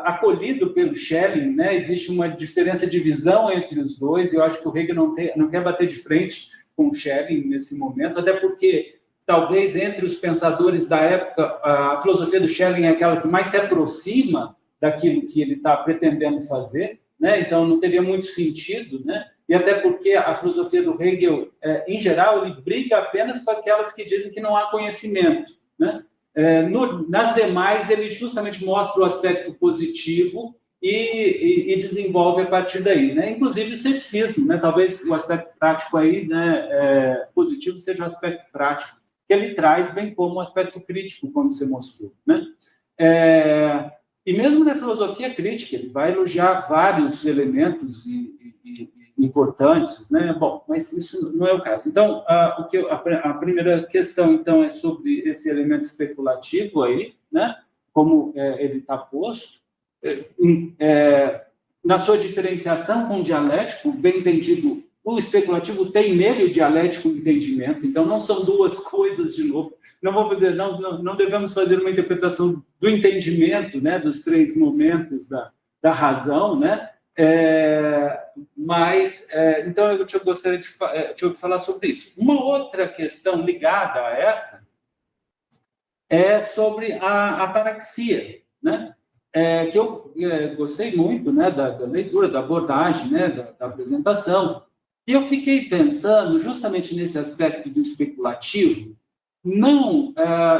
acolhido pelo Schelling, né? Existe uma diferença de visão entre os dois, e eu acho que o Hegel não quer bater de frente com o Schelling nesse momento, até porque, talvez, entre os pensadores da época, a filosofia do Schelling é aquela que mais se aproxima daquilo que ele está pretendendo fazer, né? Então não teria muito sentido, né? E até porque a filosofia do Hegel, em geral, ele briga apenas com aquelas que dizem que não há conhecimento, né? Nas demais, ele justamente mostra o aspecto positivo e desenvolve a partir daí, né? Inclusive o ceticismo, né? Talvez o aspecto prático aí, né, positivo seja o aspecto prático que ele traz, bem como o aspecto crítico, como você mostrou, né? E mesmo na filosofia crítica, ele vai elogiar vários elementos importantes, né? Bom, mas isso não é o caso. Então, a primeira questão, então, é sobre esse elemento especulativo aí, né? Como ele está posto. na sua diferenciação com o dialético, bem entendido, o especulativo tem nele o dialético e o entendimento, então não são duas coisas de novo. Não devemos fazer uma interpretação do entendimento, né, dos três momentos da razão, né? Então eu gostaria de ouvir falar sobre isso. Uma outra questão ligada a essa é sobre a ataraxia, né? Que eu gostei muito, né, da leitura, da abordagem, né, da apresentação, e eu fiquei pensando justamente nesse aspecto do especulativo,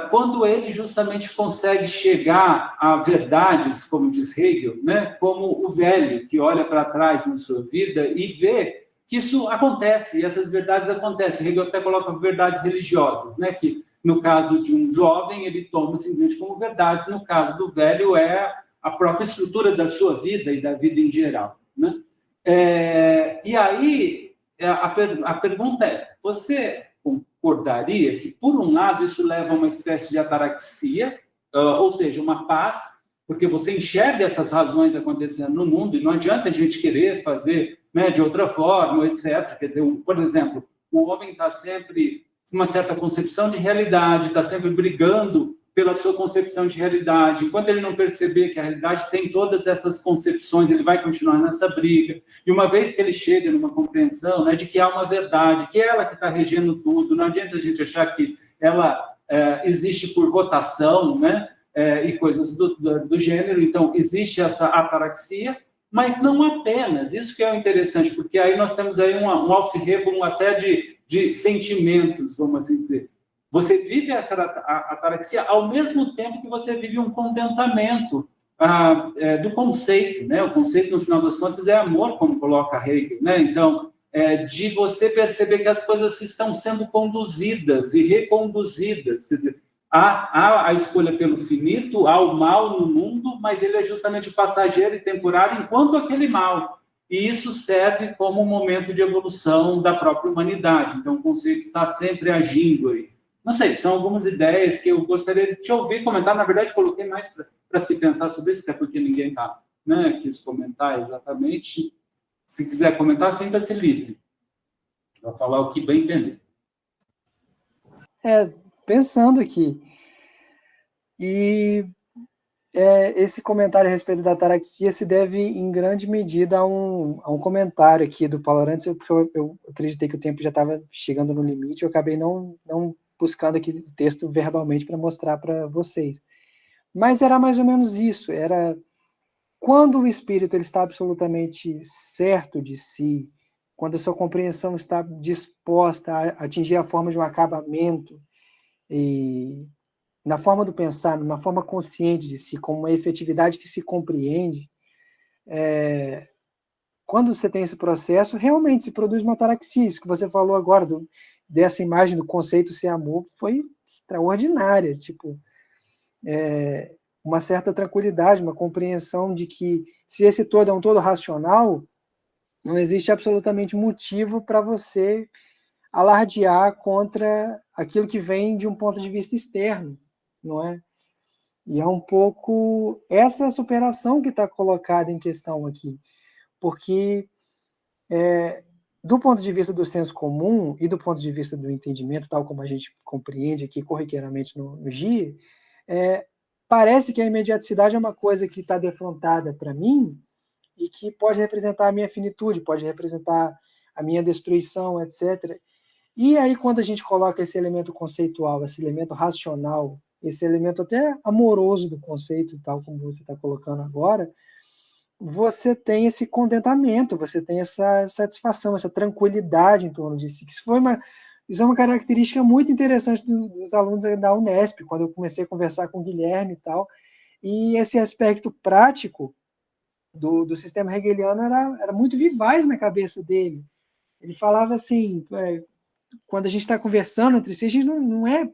quando ele justamente consegue chegar a verdades, como diz Hegel, né, como o velho que olha para trás na sua vida e vê que isso acontece, e essas verdades acontecem. Hegel até coloca verdades religiosas, né, que no caso de um jovem ele toma simplesmente como verdades, no caso do velho é a própria estrutura da sua vida e da vida em geral, né? E aí a pergunta é: você concordaria que, por um lado, isso leva a uma espécie de ataraxia, ou seja, uma paz, porque você enxerga essas razões acontecendo no mundo e não adianta a gente querer fazer, né, de outra forma, etc. Quer dizer, por exemplo, o homem está sempre com uma certa concepção de realidade, está sempre brigando pela sua concepção de realidade. Enquanto ele não perceber que a realidade tem todas essas concepções, ele vai continuar nessa briga. E uma vez que ele chega numa compreensão, né, de que há uma verdade, que é ela que está regendo tudo, não adianta a gente achar que ela existe por votação, né, e coisas do gênero. Então, existe essa ataraxia, mas não apenas. Isso que é o interessante, porque aí nós temos aí um aufhebung até de sentimentos, vamos assim dizer. Você vive essa ataraxia ao mesmo tempo que você vive um contentamento do conceito, né? O conceito, no final das contas, é amor, como coloca Hegel, né? Então, de você perceber que as coisas estão sendo conduzidas e reconduzidas. Quer dizer, há a escolha pelo finito, há o mal no mundo, mas ele é justamente passageiro e temporário, enquanto aquele mal. E isso serve como um momento de evolução da própria humanidade. Então, o conceito está sempre agindo aí. Não sei, são algumas ideias que eu gostaria de te ouvir comentar. Na verdade, coloquei mais para se pensar sobre isso, até porque ninguém quis comentar exatamente. Se quiser comentar, sinta-se livre para falar o que bem entender. Pensando aqui, e esse comentário a respeito da ataraxia se deve, em grande medida, a um comentário aqui do Paulo Arantes, porque eu acreditei que o tempo já estava chegando no limite, eu acabei não buscando aqui o texto verbalmente para mostrar para vocês. Mas era mais ou menos isso, era quando o espírito ele está absolutamente certo de si, quando a sua compreensão está disposta a atingir a forma de um acabamento, e na forma do pensar, numa forma consciente de si, como uma efetividade que se compreende, quando você tem esse processo, realmente se produz uma ataraxia. Isso que você falou agora, dessa imagem do conceito ser amor, foi extraordinária, tipo, uma certa tranquilidade, uma compreensão de que se esse todo é um todo racional, não existe absolutamente motivo para você alardear contra aquilo que vem de um ponto de vista externo, não é? E é um pouco essa superação que está colocada em questão aqui, porque do ponto de vista do senso comum e do ponto de vista do entendimento, tal como a gente compreende aqui corriqueiramente no GIE, parece que a imediaticidade é uma coisa que está defrontada para mim e que pode representar a minha finitude, pode representar a minha destruição, etc. E aí, quando a gente coloca esse elemento conceitual, esse elemento racional, esse elemento até amoroso do conceito, tal como você está colocando agora, você tem esse contentamento, você tem essa satisfação, essa tranquilidade em torno de si. Isso é uma característica muito interessante dos alunos da Unesp, quando eu comecei a conversar com o Guilherme e tal, e esse aspecto prático do sistema hegeliano era muito vivaz na cabeça dele. Ele falava assim, quando a gente está conversando entre si, a gente não é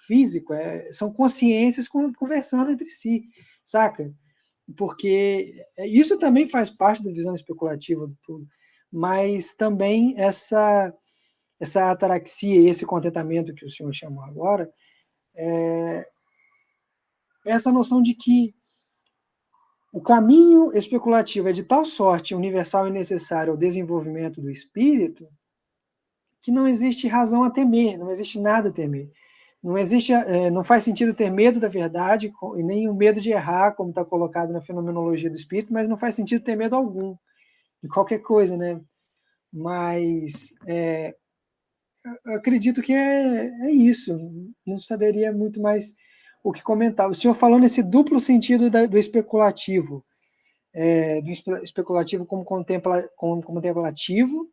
físico, são consciências conversando entre si, saca? Porque isso também faz parte da visão especulativa do tudo, mas também essa ataraxia e esse contentamento que o senhor chamou agora, essa noção de que O caminho especulativo é de tal sorte universal e necessário ao desenvolvimento do espírito que não existe razão a temer, não existe nada a temer. Não existe, não faz sentido ter medo da verdade e nem o medo de errar, como está colocado na fenomenologia do espírito, mas não faz sentido ter medo algum de qualquer coisa, né? Mas eu acredito que é isso. Não saberia muito mais o que comentar. O senhor falou nesse duplo sentido do especulativo, do especulativo como contemplativo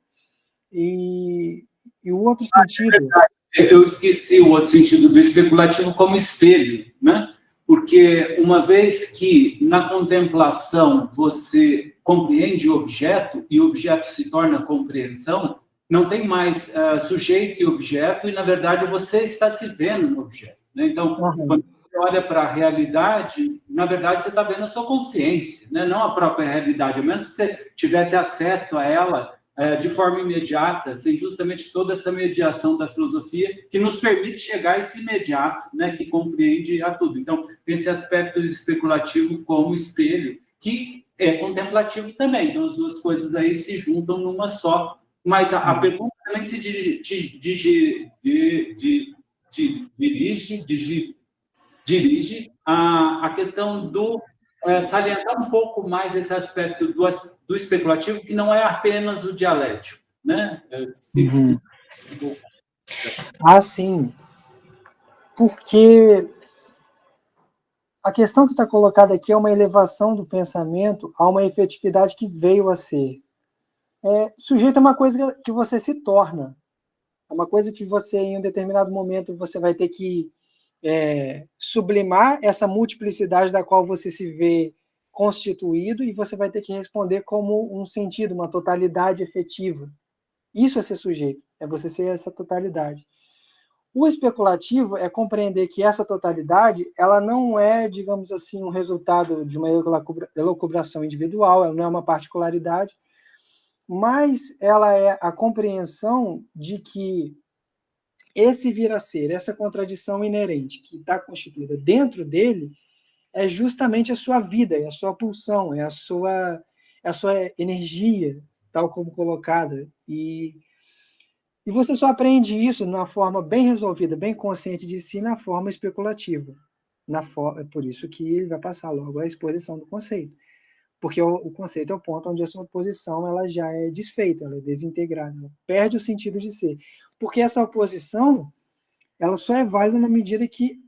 e o outro sentido. Eu esqueci o outro sentido do especulativo como espelho, né? Porque uma vez que na contemplação você compreende o objeto e o objeto se torna compreensão, não tem mais sujeito e objeto e, na verdade, você está se vendo no objeto, né? Então, quando você olha para a realidade, na verdade, você está vendo a sua consciência, né? Não a própria realidade, a menos que você tivesse acesso a ela de forma imediata, sem justamente toda essa mediação da filosofia que nos permite chegar a esse imediato, né, que compreende a tudo. Então, esse aspecto especulativo como espelho, que é contemplativo também. Então, as duas coisas aí se juntam numa só. Mas a pergunta também se dirige à questão do salientar um pouco mais esse aspecto do especulativo, que não é apenas o dialético, né? Sim. Porque a questão que está colocada aqui é uma elevação do pensamento a uma efetividade que veio a ser. Sujeito é uma coisa que você se torna, é uma coisa que você, em um determinado momento, você vai ter que sublimar essa multiplicidade da qual você se vê constituído e você vai ter que responder como um sentido, uma totalidade efetiva. Isso é ser sujeito, é você ser essa totalidade. O especulativo é compreender que essa totalidade, ela não é, digamos assim, um resultado de uma elucubração individual, ela não é uma particularidade, mas ela é a compreensão de que esse vir a ser, essa contradição inerente que está constituída dentro dele, é justamente a sua vida, é a sua pulsão, é a sua energia, tal como colocada. E você só aprende isso na forma bem resolvida, bem consciente de si, na forma especulativa. É por isso que ele vai passar logo a exposição do conceito. Porque o conceito é o ponto onde essa oposição ela já é desfeita, ela é desintegrada, ela perde o sentido de ser. Porque essa oposição ela só é válida na medida que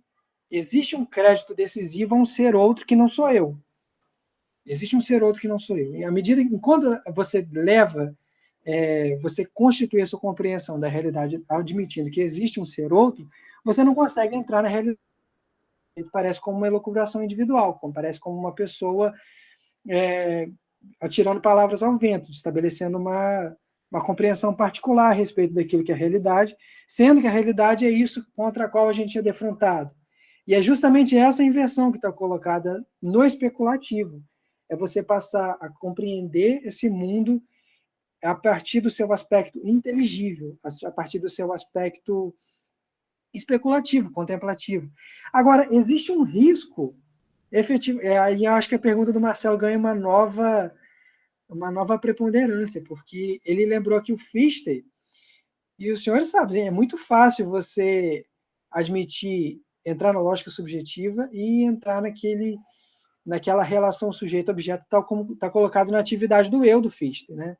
existe um crédito decisivo a um ser outro que não sou eu. Existe um ser outro que não sou eu. E à medida que, enquanto você você constitui a sua compreensão da realidade admitindo que existe um ser outro, você não consegue entrar na realidade. Parece como uma elucubração individual, parece como uma pessoa atirando palavras ao vento, estabelecendo uma compreensão particular a respeito daquilo que é a realidade, sendo que a realidade é isso contra a qual a gente é defrontado. E é justamente essa inversão que está colocada no especulativo. É você passar a compreender esse mundo a partir do seu aspecto inteligível, a partir do seu aspecto especulativo, contemplativo. Agora, existe um risco efetivo, aí eu acho que a pergunta do Marcelo ganha uma nova preponderância, porque ele lembrou que o Fichte, e os senhores sabem, é muito fácil você admitir, entrar na lógica subjetiva e entrar naquela relação sujeito-objeto, tal como está colocado na atividade do eu do Fichte, né?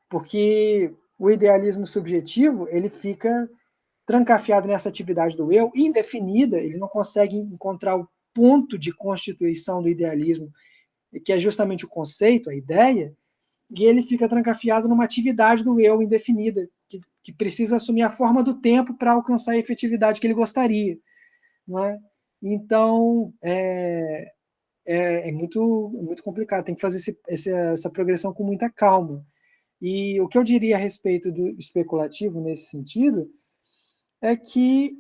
Porque o idealismo subjetivo, ele fica trancafiado nessa atividade do eu, indefinida, ele não consegue encontrar o ponto de constituição do idealismo, que é justamente o conceito, a ideia, e ele fica trancafiado numa atividade do eu indefinida, que precisa assumir a forma do tempo para alcançar a efetividade que ele gostaria. Não é? Então, muito complicado, tem que fazer essa progressão com muita calma. E o que eu diria a respeito do especulativo nesse sentido é que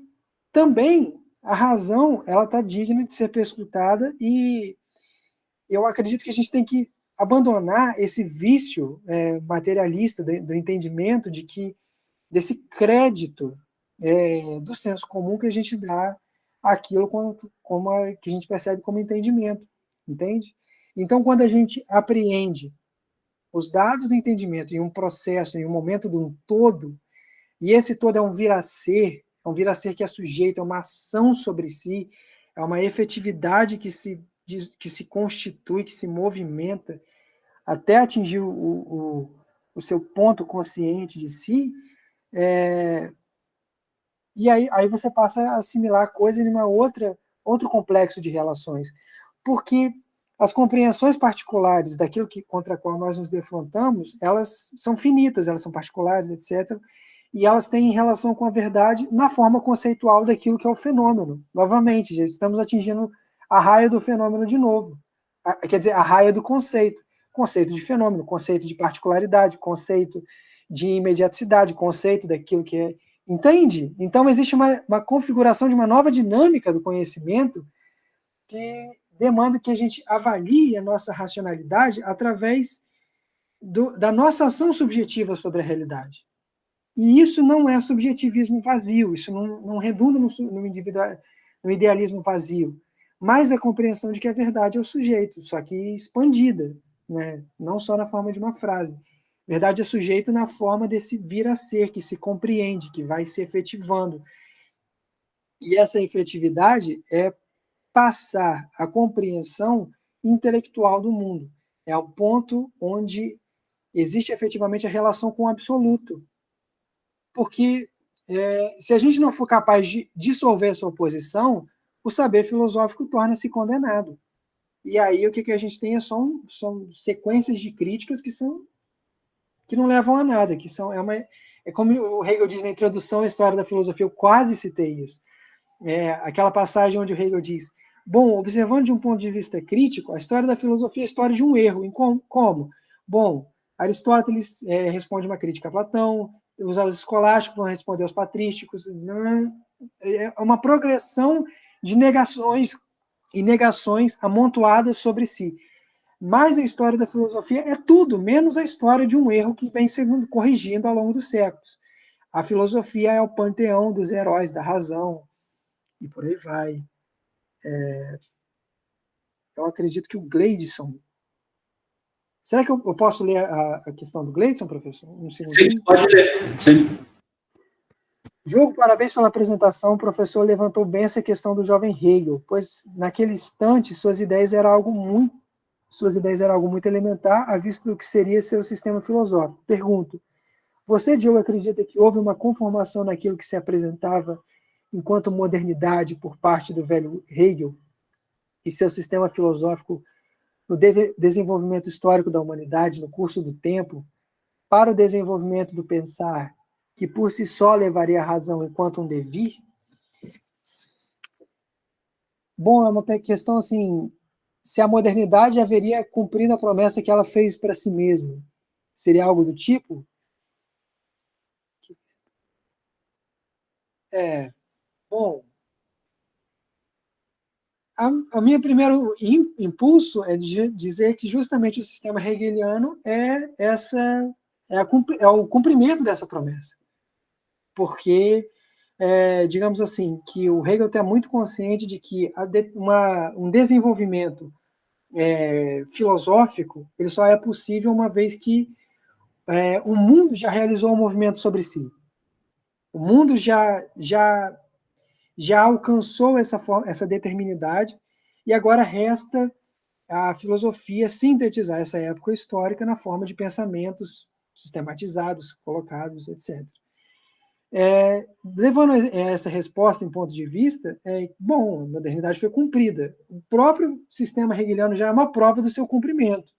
também a razão ela está digna de ser perscrutada e eu acredito que a gente tem que abandonar esse vício materialista do entendimento de que desse crédito do senso comum que a gente dá àquilo que a gente percebe como entendimento, entende? Então, quando a gente apreende os dados do entendimento em um processo, em um momento de um todo, e esse todo é um vir a ser que é sujeito a uma ação sobre si, é uma efetividade que se constitui, que se movimenta até atingir o seu ponto consciente de si, e aí você passa a assimilar a coisa em outro complexo de relações. Porque as compreensões particulares daquilo contra a qual nós nos defrontamos, elas são finitas, elas são particulares, etc., e elas têm relação com a verdade na forma conceitual daquilo que é o fenômeno. Novamente, já estamos atingindo a raia do fenômeno de novo. Quer dizer, a raia do conceito. Conceito de fenômeno, conceito de particularidade, conceito de imediaticidade, conceito daquilo que é... Entende? Então, existe uma configuração de uma nova dinâmica do conhecimento que demanda que a gente avalie a nossa racionalidade através da nossa ação subjetiva sobre a realidade. E isso não é subjetivismo vazio, isso não redunda no idealismo vazio, mas a compreensão de que a verdade é o sujeito, só que expandida, né? Não só na forma de uma frase. Verdade é sujeito na forma desse vir a ser, que se compreende, que vai se efetivando. E essa efetividade é passar a compreensão intelectual do mundo. É o ponto onde existe efetivamente a relação com o absoluto. Porque se a gente não for capaz de dissolver essa oposição, o saber filosófico torna-se condenado. E aí o que a gente tem são sequências de críticas que não levam a nada, é como o Hegel diz na introdução à história da filosofia, eu quase citei isso. Aquela passagem onde o Hegel diz: bom, observando de um ponto de vista crítico, a história da filosofia é a história de um erro. Como? Bom, Aristóteles responde uma crítica a Platão, os escolásticos vão responder aos patrísticos, é uma progressão de negações e negações amontoadas sobre si. Mas a história da filosofia é tudo, menos a história de um erro que vem sendo corrigindo ao longo dos séculos. A filosofia é o panteão dos heróis da razão, e por aí vai. Eu acredito que o Gleidson... Será que eu posso ler a questão do Gleidson, professor? Sim, pode ler. Sim. Diogo, parabéns pela apresentação. O professor levantou bem essa questão do jovem Hegel, pois naquele instante suas ideias eram algo muito elementar, à vista do que seria seu sistema filosófico. Pergunto, você, Diogo, acredita que houve uma conformação naquilo que se apresentava enquanto modernidade por parte do velho Hegel e seu sistema filosófico no desenvolvimento histórico da humanidade no curso do tempo, para o desenvolvimento do pensar, que por si só levaria a razão enquanto um devir? Bom, é uma questão assim, se a modernidade haveria cumprido a promessa que ela fez para si mesma. Seria algo do tipo? Bom, a minha primeiro impulso é de dizer que justamente o sistema hegeliano é o cumprimento dessa promessa. Porque, digamos assim, que o Hegel está muito consciente de que um desenvolvimento filosófico ele só é possível uma vez que o mundo já realizou um movimento sobre si. O mundo já alcançou essa determinidade e agora resta a filosofia sintetizar essa época histórica na forma de pensamentos sistematizados, colocados, etc. Levando essa resposta em ponto de vista, bom, a modernidade foi cumprida. O próprio sistema hegeliano já é uma prova do seu cumprimento.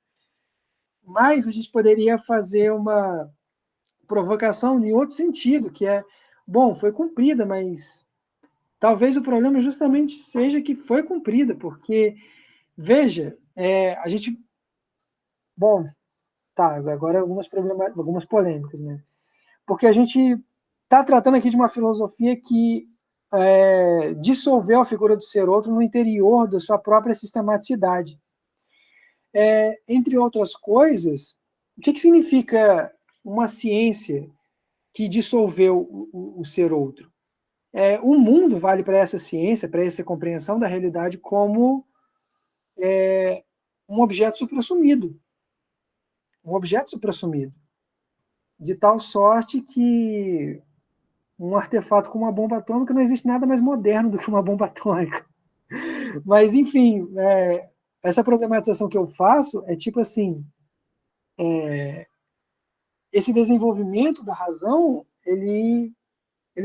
Mas a gente poderia fazer uma provocação em outro sentido, que bom, foi cumprida, mas talvez o problema justamente seja que foi cumprida, porque, veja, a gente... Bom, tá, agora algumas polêmicas, né? Porque a gente está tratando aqui de uma filosofia que dissolveu a figura do ser outro no interior da sua própria sistematicidade. Entre outras coisas, o que significa uma ciência que dissolveu o ser outro? O mundo vale para essa ciência, para essa compreensão da realidade como um objeto suprassumido. Um objeto suprassumido. De tal sorte que um artefato como uma bomba atômica não existe nada mais moderno do que uma bomba atômica. Mas, enfim, essa problematização que eu faço é tipo assim, esse desenvolvimento da razão, ele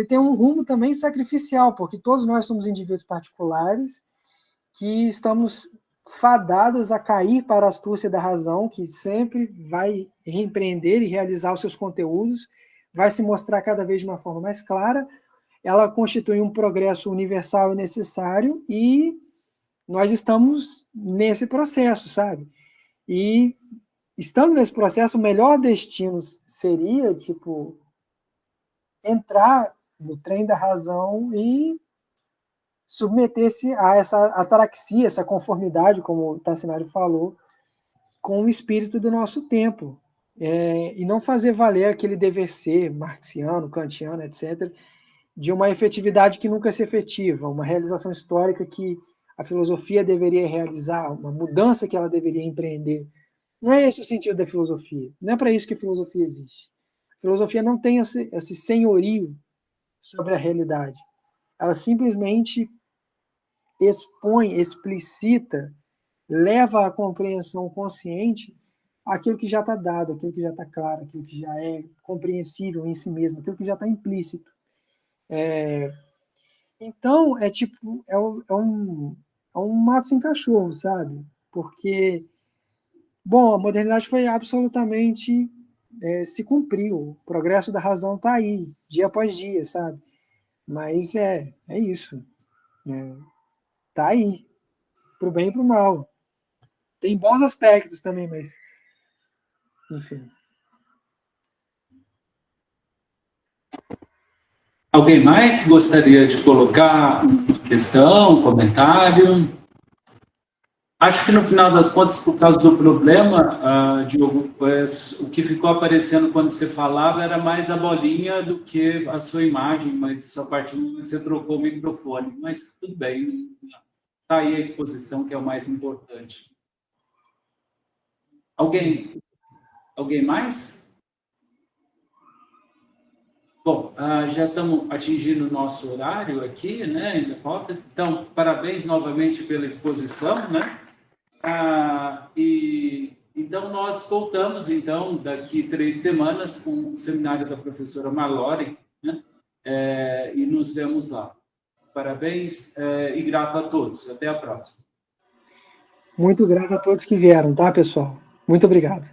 tem um rumo também sacrificial, porque todos nós somos indivíduos particulares que estamos fadados a cair para a astúcia da razão, que sempre vai reempreender e realizar os seus conteúdos, vai se mostrar cada vez de uma forma mais clara, ela constitui um progresso universal e necessário, e nós estamos nesse processo, sabe? E, estando nesse processo, o melhor destino seria, tipo, entrar no trem da razão e submeter-se a essa ataraxia, essa conformidade, como o Tassinari falou, com o espírito do nosso tempo. E não fazer valer aquele dever ser marxiano, kantiano, etc., de uma efetividade que nunca se efetiva, uma realização histórica que a filosofia deveria realizar, uma mudança que ela deveria empreender. Não é esse o sentido da filosofia. Não é para isso que a filosofia existe. A filosofia não tem esse senhorio sobre a realidade. Ela simplesmente expõe, explicita, leva à compreensão consciente aquilo que já está dado, aquilo que já está claro, aquilo que já é compreensível em si mesmo, aquilo que já está implícito. Então, é um mato sem cachorro, sabe? Porque, bom, a modernidade foi absolutamente se cumpriu, o progresso da razão está aí, dia após dia, sabe? Mas é isso. Tá aí, pro bem e pro mal. Tem bons aspectos também, mas enfim. Alguém mais gostaria de colocar uma questão, um comentário? Acho que no final das contas, por causa do problema, Diogo, o que ficou aparecendo quando você falava era mais a bolinha do que a sua imagem, mas só a partir do momento que você trocou o microfone. Mas tudo bem, está aí a exposição, que é o mais importante. Alguém mais? Bom, já estamos atingindo o nosso horário aqui, né? Ainda falta. Então, parabéns novamente pela exposição, né? Então, nós voltamos, então, daqui 3 semanas com o seminário da professora Mallory, né? E nos vemos lá. Parabéns e grato a todos. Até a próxima. Muito grato a todos que vieram, tá, pessoal? Muito obrigado.